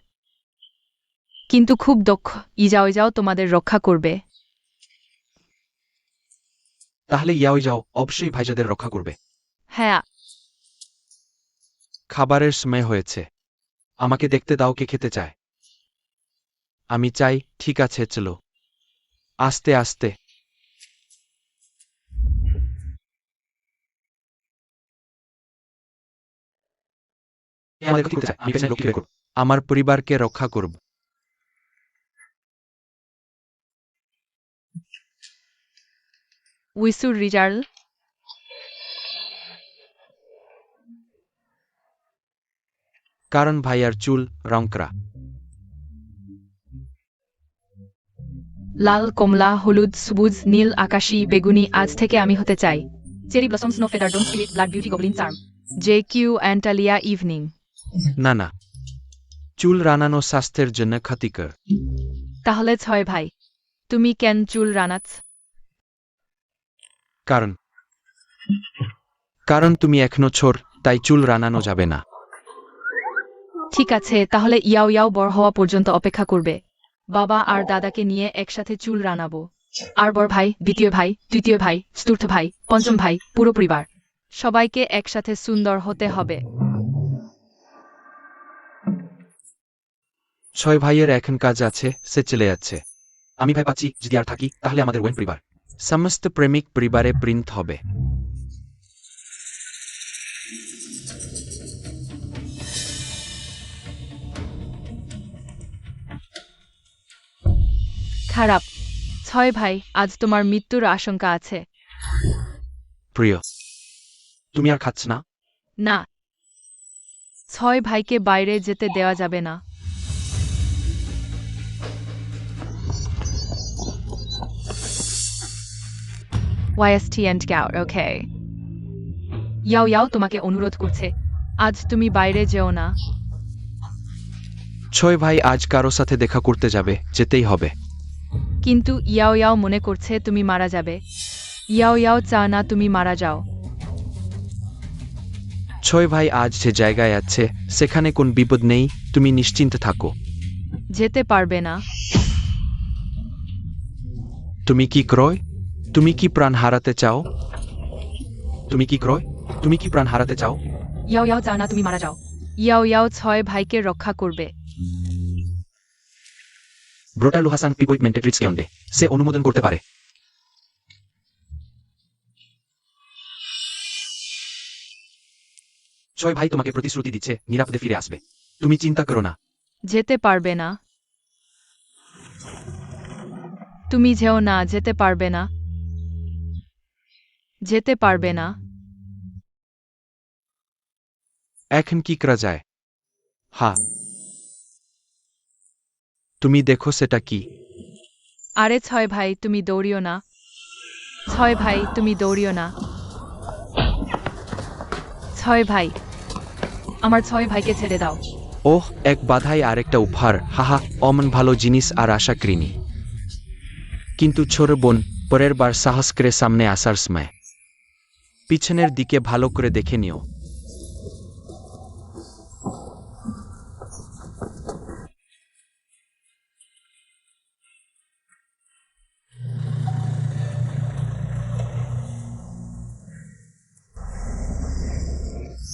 কিন্তু খুব দক্ষ। ইজাও তোমাদের রক্ষা করবে। তাহলে যাও অবশ্যই ভাইজাদের রক্ষা করবে। হ্যাঁ। খাবারের সময় হয়েছে। আমাকে দেখতে দাও কে খেতে চায়। আমি চাই। ঠিক আছে, চলো। আস্তে আস্তে। আমাদের ক্ষতি করতে চায়, আমি পেছনে লোককে বের করব। আমার পরিবারকে রক্ষা করব। উইসুর রিজার্ল। কারণ ভাইয়ার চুল রংকরা। লাল, কমলা, হলুদ, সবুজ, নীল, আকাশী, বেগুনি। আজ থেকে আমি হতে চাই cherry blossoms, no feather, don't spirit, blood beauty, goblin charm. JQ Antalya evening. না, চুল রানানো স্বাস্থ্যের জন্য ক্ষতিকর। তাহলে 6 ভাই, তুমি কেন চুল রানাচ্ছ? কারণ তুমি এখনো ছোট, তাই চুল রানানো যাবে না। ঠিক আছে, তাহলে ইয়াও বড় হওয়া পর্যন্ত অপেক্ষা করবে। বাবা আর দাদাকে নিয়ে একসাথে চুল রানাবো। আর বড় ভাই, দ্বিতীয় ভাই, তৃতীয় ভাই, চতুর্থ ভাই, পঞ্চম ভাই, পুরো পরিবার, সবাইকে একসাথে সুন্দর হতে হবে। 6 ভাইয়ের এখন কাজ আছে, সে চলে যাচ্ছে। আমি ভাই পাচ্ছি, যদি আর থাকি তাহলে আমাদের ওয়েন পরিবার সমস্ত প্রেমিক পরিবারে প্রিন্ট হবে। খারাপ। 6 ভাই, আজ তোমার মৃত্যুর আশঙ্কা আছে। প্রিয়, তুমি আর খাচ্ছ না? না, 6 ভাইকে বাইরে যেতে দেওয়া যাবে না। YST and Gout, okay. ইয়াও ইয়াও তোমাকে অনুরোধ করছে, আজ তুমি বাইরে যেও না। 6 ভাই আজ কারো সাথে দেখা করতে যাবে, যেতেই হবে। কিন্তু ইয়াও ইয়াও মনে করছে তুমি মারা যাবে। ইয়াও ইয়াও চাও না তুমি মারা যাও। 6 ভাই আজ যে জায়গায় আছে সেখানে কোন বিপদ নেই, তুমি নিশ্চিন্ত থাকো। যেতে পারবে না। তুমি কি ক্রয়? তুমি কি প্রাণ হারাতে চাও? তুমি কি ক্রয়? তুমি কি প্রাণ হারাতে চাও? ইয়াও ইয়াও চাও না তুমি মারা যাও। ইয়াও ইয়াও 6 ভাইকে রক্ষা করবে। ব্রোটার লোহাসান পিপয়েন্টেড রিস্কিয়ন্ডে সে অনুমোদন করতে পারে। ছয় ভাই তোমাকে প্রতিশ্রুতি দিচ্ছে নিরাপদে ফিরে আসবে, তুমি চিন্তা করো না। যেতে পারবে না। তুমি যেও না, যেতে পারবে না। যেতে পারবে না। এখন কি করা যায়? হ্যাঁ, তুমি দেখো সেটা কি। আরে 6 ভাই তুমি দৌড়িও না। 6 ভাই তুমি দৌড়িও না। 6 ভাই, আমার 6 ভাইকে ছেড়ে দাও। ওহ, এক বাধাই আরেকটা উপহার, হাহা, অমন ভালো জিনিস আর আশা করিনি। কিন্তু ছোট বোন, পরের বার সাহস করে সামনে আসার সময় পিছনের দিকে ভালো করে দেখে নিও।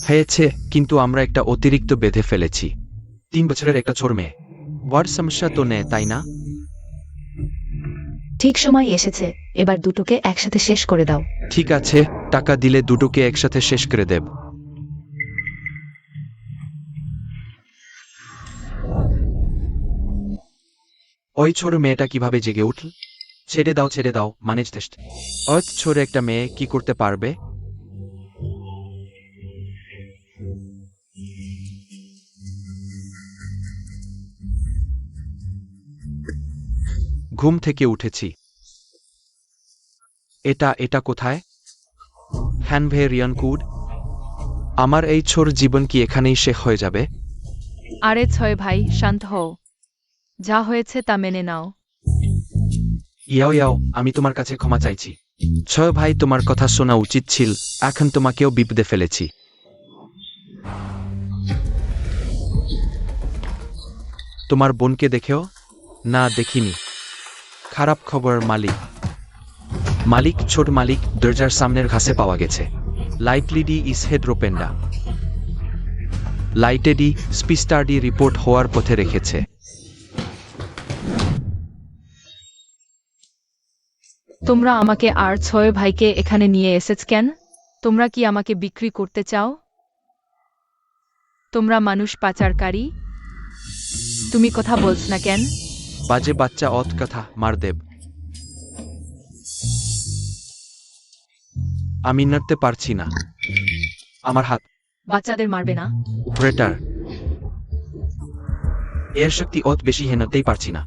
হয়েছে, কিন্তু আমরা একটা অতিরিক্ত বেঁধে ফেলেছি। 3 বছরের একটা ছোট মেয়ে। বড় সমস্যা তো নেই, তাই না? ঠিক সময় এসেছে, এবার দুটোকে একসাথে শেষ করে দাও। ঠিক আছে, টাকা দিলে দুটোকে একসাথে শেষ করে দেব। ওই ছোট মেয়েটা কিভাবে জেগে উঠল? ছেড়ে দাও, ছেড়ে দাও, ম্যানেজ টেস্ট। ওই ছোট একটা মেয়ে কি করতে পারবে? ঘুম থেকে উঠেছি। এটা কোথায়? হ্যানভেরিয়ান কুড। আমার এই ছোট জীবন কি এখানেই শেষ হয়ে যাবে? আরে 6 ভাই শান্ত হও। যা হয়েছে তা মেনে নাও। ইয়াও ইয়াও, আমি তোমার কাছে ক্ষমা চাইছি। 6 ভাই তোমার কথা শোনা উচিত ছিল, এখন তোমাকেও বিপদে ফেলেছি। তোমার বোনকে দেখেও? না, দেখিনি। খারাপ খবর মালিক, ছোট মালিক, দরজার সামনের ঘাসে পাওয়া গেছে। লাইটলিডি ইস হেড্রোপেন্ডা। লাইটেডি স্পিস্টারডি রিপোর্ট হওয়ার পথে রেখেছে। তোমরা আমাকে আর 6 ভাইকে এখানে নিয়ে এসেছ কেন? তোমরা কি আমাকে বিক্রি করতে চাও? তোমরা মানুষ পাচারকারী? তুমি কথা বলছ না কেন? বাজে বাচ্চা, অত কথা, মার দেব। আমি নড়তে পারছি না। আমার হাত। বাচ্চাদের মারবে না। অপারেটর, এর শক্তি অত বেশি হেনতেই পারছি না।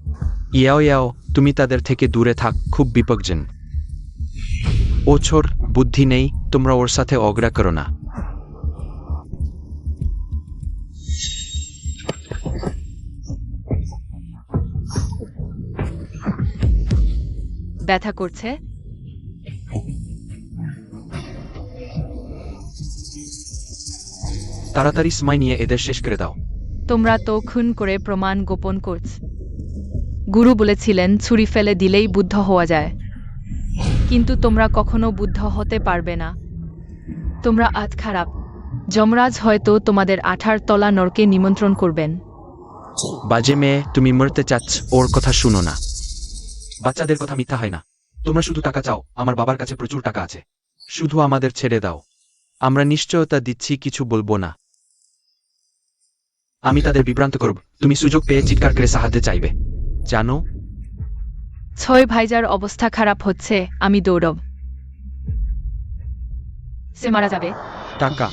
ইয়াও ইয়াও, তুমি তাদের থেকে দূরে থাক, খুব বিপজ্জন। ও ছোট, বুদ্ধি নেই, তোমরা ওর সাথে অগ্রা করো না। ব্যথা করছে? তাড়াতাড়ি সময় নিয়ে এদের শেষ করে দাও। তোমরা তো খুন করে প্রমাণ গোপন করছ। গুরু বলেছিলেন ছুরি ফেলে দিলেই বুদ্ধ হওয়া যায়, কিন্তু তোমরা কখনো বুদ্ধ হতে পারবে না। তোমরা আজ খারাপ। যমরাজ হয়তো তোমাদের 18 তলা নরকে নিমন্ত্রণ করবেন। বাজে মেয়ে, তুমি মরতে চাচ্ছ, ওর কথা শুনো না। বাচ্চাদের কথা মিথ্যা হয় না। তোমরা শুধু টাকা চাও, আমার বাবার কাছে প্রচুর টাকা আছে। শুধু আমাদের ছেড়ে দাও। আমরা নিশ্চয়তা দিচ্ছি কিছু বলবো না। আমি তাদের বিভ্রান্ত করব, তুমি সুযোগ পেয়ে চিৎকার করে সাহায্য চাইবে। জানো, ছয় ভাইজার অবস্থা খারাপ হচ্ছে, আমি দৌড়ব। সে মারা যাবে। টাকা।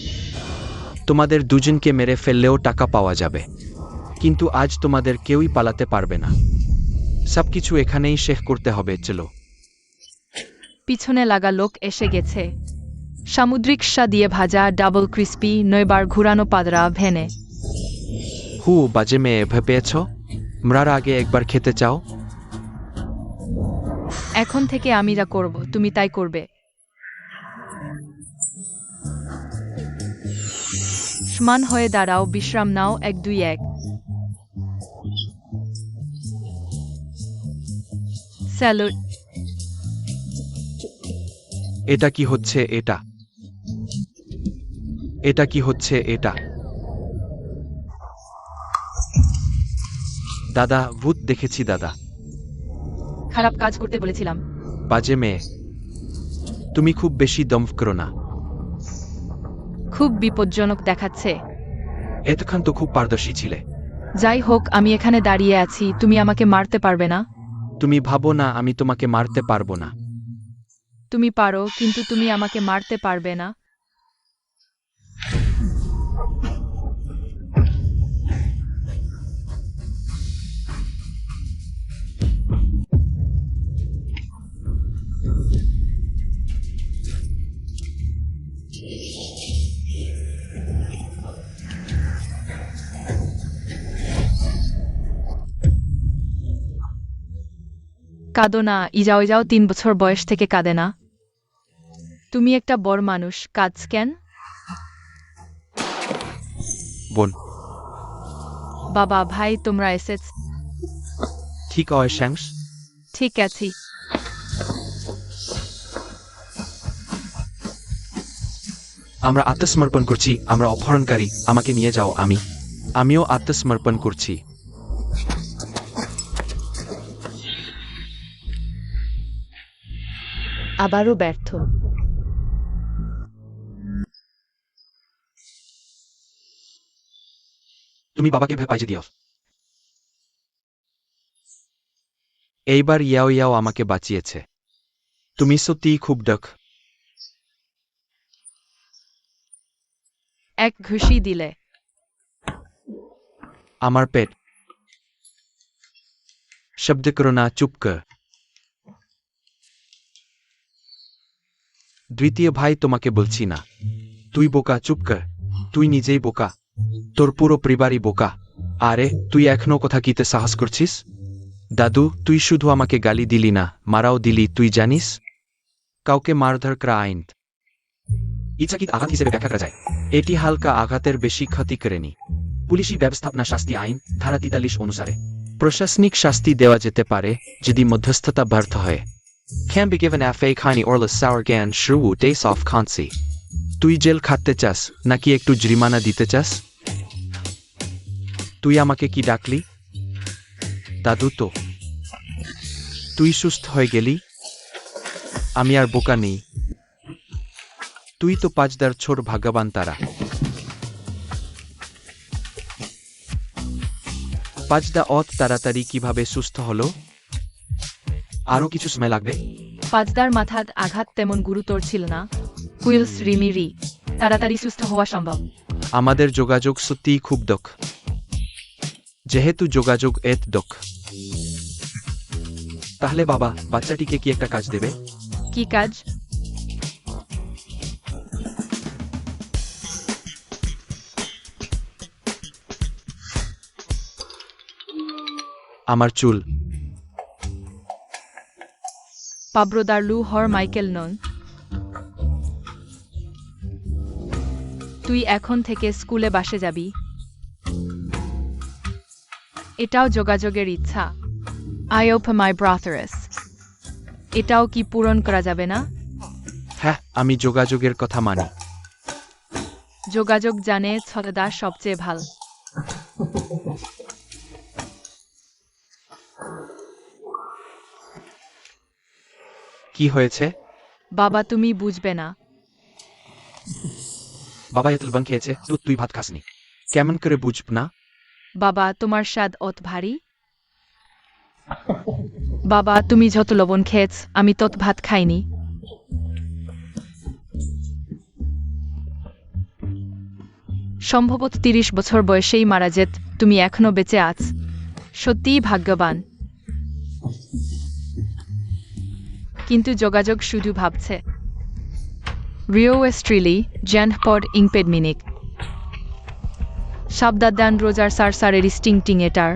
তোমাদের দুজনকে মেরে ফেললেও টাকা পাওয়া যাবে, কিন্তু আজ তোমাদের কেউই পালাতে পারবে না। সবকিছু এখানেই শেষ করতে হবে, চলো। পিছনে লাগা লোক এসে গেছে। সামুদ্রিক শা দিয়ে ভাজা ডাবল ক্রিস্পি 9 বার ঘুরানো পাদরা ভেনে। বাজে মেয়ে ভয় পেয়েছ? মরার আগে একবার খেতে চাও? এখন থেকে আমি যা করব তুমি তাই করবে। সমান হয়ে দাঁড়াও, বিশ্রাম নাও, 1 2 1। স্যালুট। এটা কি হচ্ছে এটা? এটা কি হচ্ছে এটা? দাদা, ভূত দেখেছি দাদা। খারাপ কাজ করতে বলেছিলাম। বাজে মেয়ে, তুমি খুব বেশি দম করো না। খুব বিপজ্জনক দেখাচ্ছে। এতক্ষণ তো খুব পারদর্শী ছিলে। যাই হোক, আমি এখানে দাঁড়িয়ে আছি, তুমি আমাকে মারতে পারবে না। তুমি ভাবো না আমি তোমাকে মারতে পারবো না। তুমি পারো, কিন্তু তুমি আমাকে মারতে পারবে না। কাঁদো না, ইজাও 3 বছর বয়স থেকে কাঁদে না। তুমি একটা বড় মানুষ, কাজ কেন? বোন। বাবা, ভাই, তোমরা এসেছ। ঠিক হয় শ্যাংস। ঠিক আছি। আমরা আত্মসমর্পণ করছি, আমরা অপহরণকারী, আমাকে নিয়ে যাও। আমিও আত্মসমর্পণ করছি। আবারও ব্যর্থ। তুমি বাবাকে ভয় পাইয়ে দিও। এইবার ইয়াও ইয়াও আমাকে বাঁচিয়েছে। তুমি সত্যিই খুব দক্ষ। এক ঘুষি দিলে। আমার পেট। শব্দ করো না, চুপ কর। দ্বিতীয় ভাই, তোমাকে বলছি না। তুই বোকা, চুপ কর। তুই নিজেই বোকা, তোর পুরো পরিবারই বোকা। আরে, তুই এখনো কথা কিতে সাহস করছিস? দাদু, তুই শুধু আমাকে গালি দিলি না, মারাও দিলি, তুই জানিস? কাউকে মারধর করা আইন ইচ্ছাকৃত আঘাত হিসেবে ব্যাখ্যা করা যায়। এটি হালকা আঘাতের বেশি ক্ষতি করেনি। পুলিশি ব্যবস্থাপনা শাস্তি আইন ধারা 43 অনুসারে প্রশাসনিক শাস্তি দেওয়া যেতে পারে যদি মধ্যস্থতা ব্যর্থ হয়। Can be given a fake honey or less sour gan shrew days off consi. তুই জেল খাটতে চাস নাকি একটু জরিমানা দিতে চাস? তুই আমাকে কি ডাকলি? দাদু তো। তুই সুস্থ হয়ে গেলি? আমি আর বোকা নেই। তুই তো পাঁচদার ছোট ভাগ্যবান তারা। পাঁচদা অত তাড়াতাড়ি কিভাবে সুস্থ হলো? আরো কিছু সময় লাগবে। পাঁচদার মাথার আঘাত তেমন গুরুতর ছিল না। কুইলস রিমিরি তাড়াতাড়ি সুস্থ হওয়া সম্ভব। আমাদের যোগাযোগ সত্যিই খুব দক্ষ। যেহেতু যোগাযোগ এত দক্ষ, তাহলে বাবা বাচ্চাটিকে কি একটা কাজ দেবে? কি কাজ? আমার চুল। পাব্রোদারলু হর মাইকেল নন। তুই এখন থেকে স্কুলে বাসে যাবি। এটাও যোগাযোগের ইচ্ছা। আই ওপ মাই ব্রাথারেস। এটাও কি পূরণ করা যাবে না? হ্যাঁ, আমি যোগাযোগের কথা মানি। যোগাযোগ জানে ছলদা সবচেয়ে ভাল। কি হয়েছে? বাবা, তুমি বুঝবে না। বাবা এত লবণ খেয়েছে তো তুই ভাত খাসনি, কেমন করে বুঝব না? বাবা তোমার স্বাদ অত ভারী। বাবা তুমি যত লবণ খেয়েছ আমি তত ভাত খাইনি। সম্ভবত 30 বছর বয়সেই মারা যেত, তুমি এখনো বেঁচে আছ, সত্যিই ভাগ্যবান। কিন্তু যোগাযোগ শুধু ভাবছে। রিও এস্ট্রিলি জ্যানপড ইংপেডমিনিক সাবদাদান রোজার সারসারের স্টিং এটার।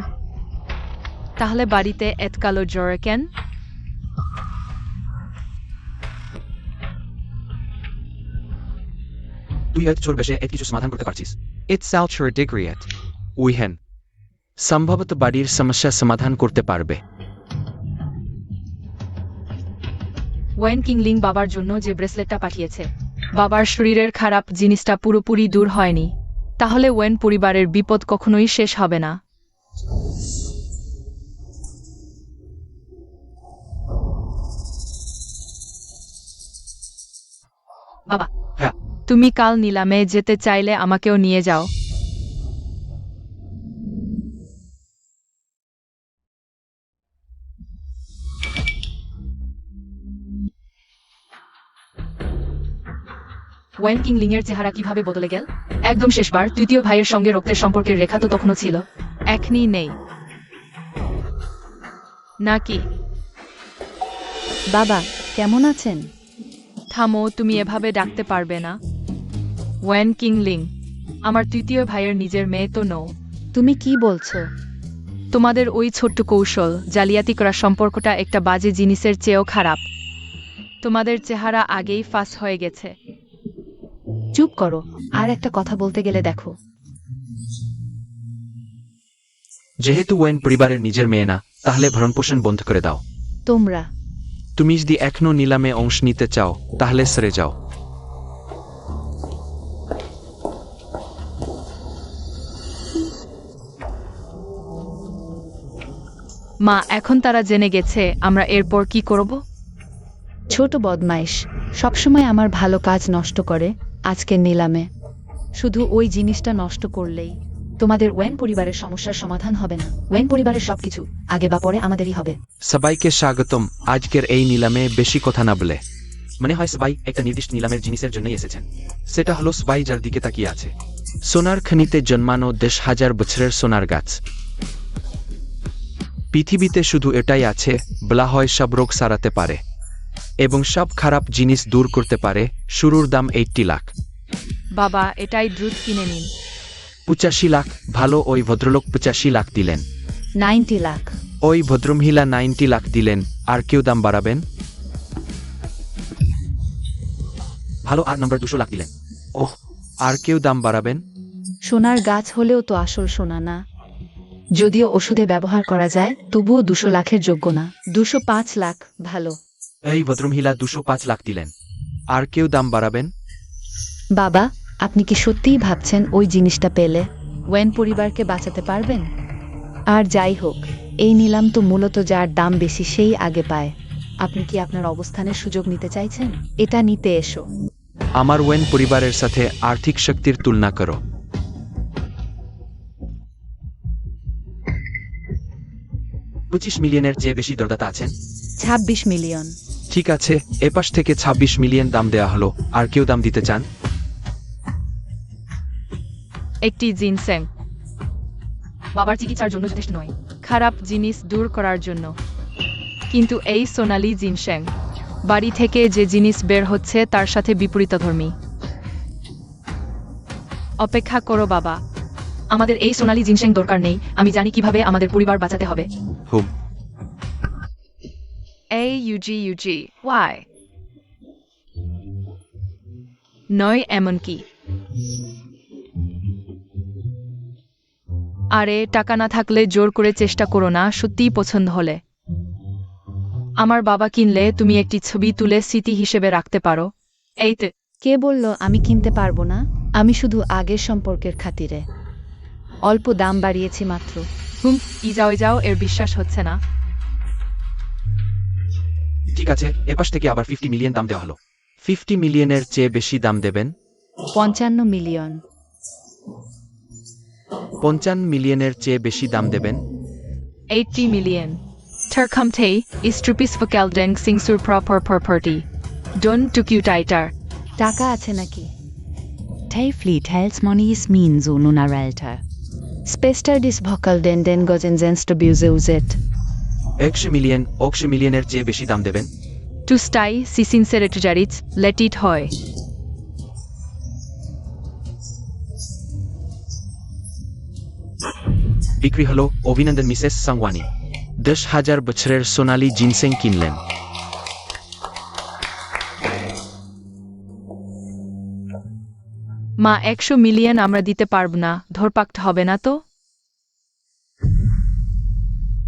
তাহলে বাড়িতে এত কালো জ্বর কেন? তুই এত চোর বেশে এত কিছু সমাধান করতে পারছিস। ইটস আউট ফর ডিগ্রি এট উইহেন সম্ভবত বাড়ির সমস্যা সমাধান করতে পারবে। ওয়েন কিংলিং বাবার জন্য যে ব্রেসলেটটা পাঠিয়েছে, বাবার শরীরের খারাপ জিনিসটা পুরোপুরি দূর হয়নি, তাহলে ওয়েন পরিবারের বিপদ কখনোই শেষ হবে না। বাবা, হ্যাঁ, তুমি কাল নিলামে যেতে চাইলে আমাকেও নিয়ে যাও। ওয়েন কিংলিং এর চেহারা কিভাবে বদলে গেল? একদম শেষবার তৃতীয় ভাইয়ের সঙ্গে রক্তের সম্পর্কের রেখা তো তখনও ছিল, এখনই নেই নাকি? বাবা কেমন আছেন? থামো, তুমি এভাবে ডাকতে পারবে না। ওয়েন কিংলিং আমার তৃতীয় ভাইয়ের নিজের মেয়ে তো নও। তুমি কি বলছো? তোমাদের ওই ছোট্ট কৌশল জালিয়াতি করা সম্পর্কটা একটা বাজে জিনিসের চেয়েও খারাপ। তোমাদের চেহারা আগেই ফাঁস হয়ে গেছে। চুপ করো, আর একটা কথা বলতে গেলে দেখো। যেহেতু ওয়েন পরিবারের নিজের মেয়ে না, তাহলে ভরণপোষণ বন্ধ করে দাও। তোমরা তুমি যদি এখনো নিলামে অংশ নিতে চাও তাহলে সরে যাও। মা, এখন তারা জেনে গেছে, আমরা এরপর কি করব? ছোট বদমাইশ সবসময় আমার ভালো কাজ নষ্ট করে। আজকের নিলামে শুধু ওই জিনিসটা নষ্ট করলেই তোমাদের ওয়েন পরিবারের সমস্যার সমাধান হবে না। ওয়েন পরিবারের সবকিছু আগে বা পরে আমাদেরই হবে। সবাইকে স্বাগতম আজকের এই নিলামে। বেশি কথা না বলে মনে হয় সবাই একটা নির্দিষ্ট নিলামের জিনিসের জন্যই এসেছেন। সেটা হলো সবাই যার দিকে তাকিয়ে আছে। সোনার খনিতে জন্মানো 10,000 বছরের সোনার গাছ। পৃথিবীতে শুধু এটাই আছে বলা হয় সব রোগ সারাতে পারে এবং সব খারাপ জিনিস দূর করতে পারে। শুরুর দাম 80 লাখ। বাবা, এটাই দ্রুত কিনে নিন। 85 লাখ। ভালো, ওই ভদ্রলোক 85 লাখ দিলেন। 90 লাখ। ওই ভদ্রমহিলা 90 লাখ দিলেন। আর কেউ দাম বাড়াবেন? ভালো, আর নম্বর 200 লাখ দিলেন। ওহ, আর কেউ দাম বাড়াবেন? সোনার গাছ হলেও তো আসল সোনা না। যদিও ওষুধে ব্যবহার করা যায়, তবুও 200 লাখের যোগ্য না। 205 লাখ। ভালো। এই ভদ্রমহিলা 205 লাখ দিলেন। আর কেউ দাম বাড়াবেন? বাবা, আপনি কি সত্যিই ভাবছেন ওই জিনিসটা পেলে ওয়েন পরিবারকে বাঁচাতে পারবেন? আর যাই হোক, এই নিলাম তো মূলত যার দাম বেশি সেই আগে পায়। আপনি কি আপনার অবস্থানের সুযোগ নিতে চাইছেন? এটা নিতে এসো। আমার ওয়েন পরিবারের সাথে আর্থিক শক্তির তুলনা করো। 25 মিলিয়নের চেয়ে বেশি দরদাতা আছেন। 26 মিলিয়ন। ঠিক আছে, এপাশ থেকে 26 মিলিয়ন দাম দেয়া হলো। আর কেউ দাম দিতে চান? একটি জিনসেং বাবার চিকিৎসার জন্য যথেষ্ট নয়, খারাপ জিনিস দূর করার জন্য। কিন্তু এই সোনালি জিনসেং বাড়ি থেকে যে জিনিস বের হচ্ছে তার সাথে বিপরীতধর্মী। অপেক্ষা করো বাবা, আমাদের এই সোনালি জিনসেং দরকার নেই। আমি জানি কিভাবে আমাদের পরিবার বাঁচাতে হবে। হুম। ইউজি ওয়াই নয় এমনকি। আরে টাকা না থাকলে জোর করে চেষ্টা করো না, সত্যিই পছন্দ হলে। আমার বাবা কিনলে তুমি একটি ছবি তুলে স্মৃতি হিসেবে রাখতে পারো। এইতে। কে বলল আমি কিনতে পারবো না? আমি শুধু আগের সম্পর্কের খাতিরে অল্প দাম বাড়িয়েছি মাত্র। যাও, এর বিশ্বাস হচ্ছে না। ঠিক আছে, এপাশ থেকে আবার 50 মিলিয়ন দাম দেওয়া হলো। 50 মিলিয়নের চেয়ে বেশি দাম দেবেন? 55 মিলিয়ন। 55 মিলিয়নের চেয়ে বেশি দাম দেবেন? 80 million. Terkumte, Istrupis Vakaldeng Singsur proper property. Don Tukutaitar. টাকা আছে নাকি? Tafli tells monies min so nunarelta. স্পেস্টার ডিস ভকাল ডেন ডেন গজেন জেন্সট বিউজেউজেট। 100 মিলিয়নের চেয়ে বেশি দাম দেবেন? To stai, si sinceritujarits, let it hoy. বিক্রি হলো। অভিনন্দন মিসেস সাংওয়ানি। 10,000 বছরের সোনালী জিনসেং কিনলেন। মা 100 মিলিয়ন আমরা দিতে পারব না, ধরপাকট হবে না তো?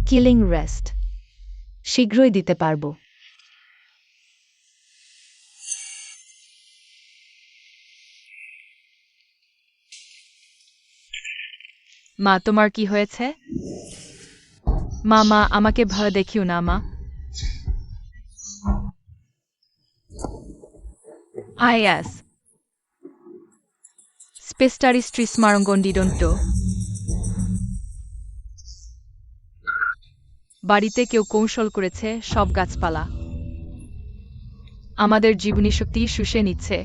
Killing rest. শীঘ্রই দিতে পারবো। মা তোমার কি হয়েছে? মা আমাকে ভয় দেখিও না মা। আইয়াস স্পেস্টারিস্ট্রিস মারঙ্গন্ডিডন্টো। বাড়িতে কেউ কৌশল করেছে সব গাছপালা আমাদের জীবনী শক্তি শুষে নিচ্ছে।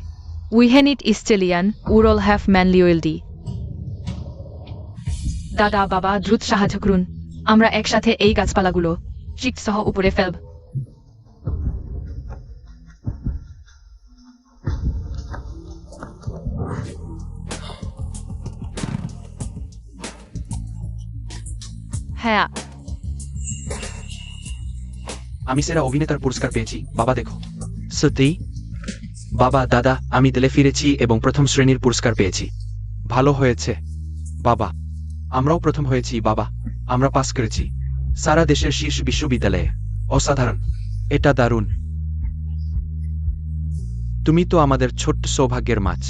উইহেনিট ইস্টেলিয়ান উরল হ্যাভ ম্যানলিওয়েলডি। দাদা বাবা দ্রুত সাহায্য করুন, আমরা একসাথে এই গাছপালাগুলো শিট সহ উপরে ফেলব। হ্যাঁ, আমি সেরা অভিনেতার পুরস্কার পেয়েছি, বাবা দেখো। সত্যি? বাবা দাদা, আমি দিলে ফিরেছি এবং প্রথম শ্রেণীর পুরস্কার পেয়েছি। ভালো হয়েছে বাবা। আমরাও প্রথম হয়েছি বাবা, আমরা পাস করেছি সারা দেশের শীর্ষ বিশ্ববিদ্যালয়ে। অসাধারণ, এটা দারুণ। তুমি তো আমাদের ছোট্ট সৌভাগ্যের মাছ।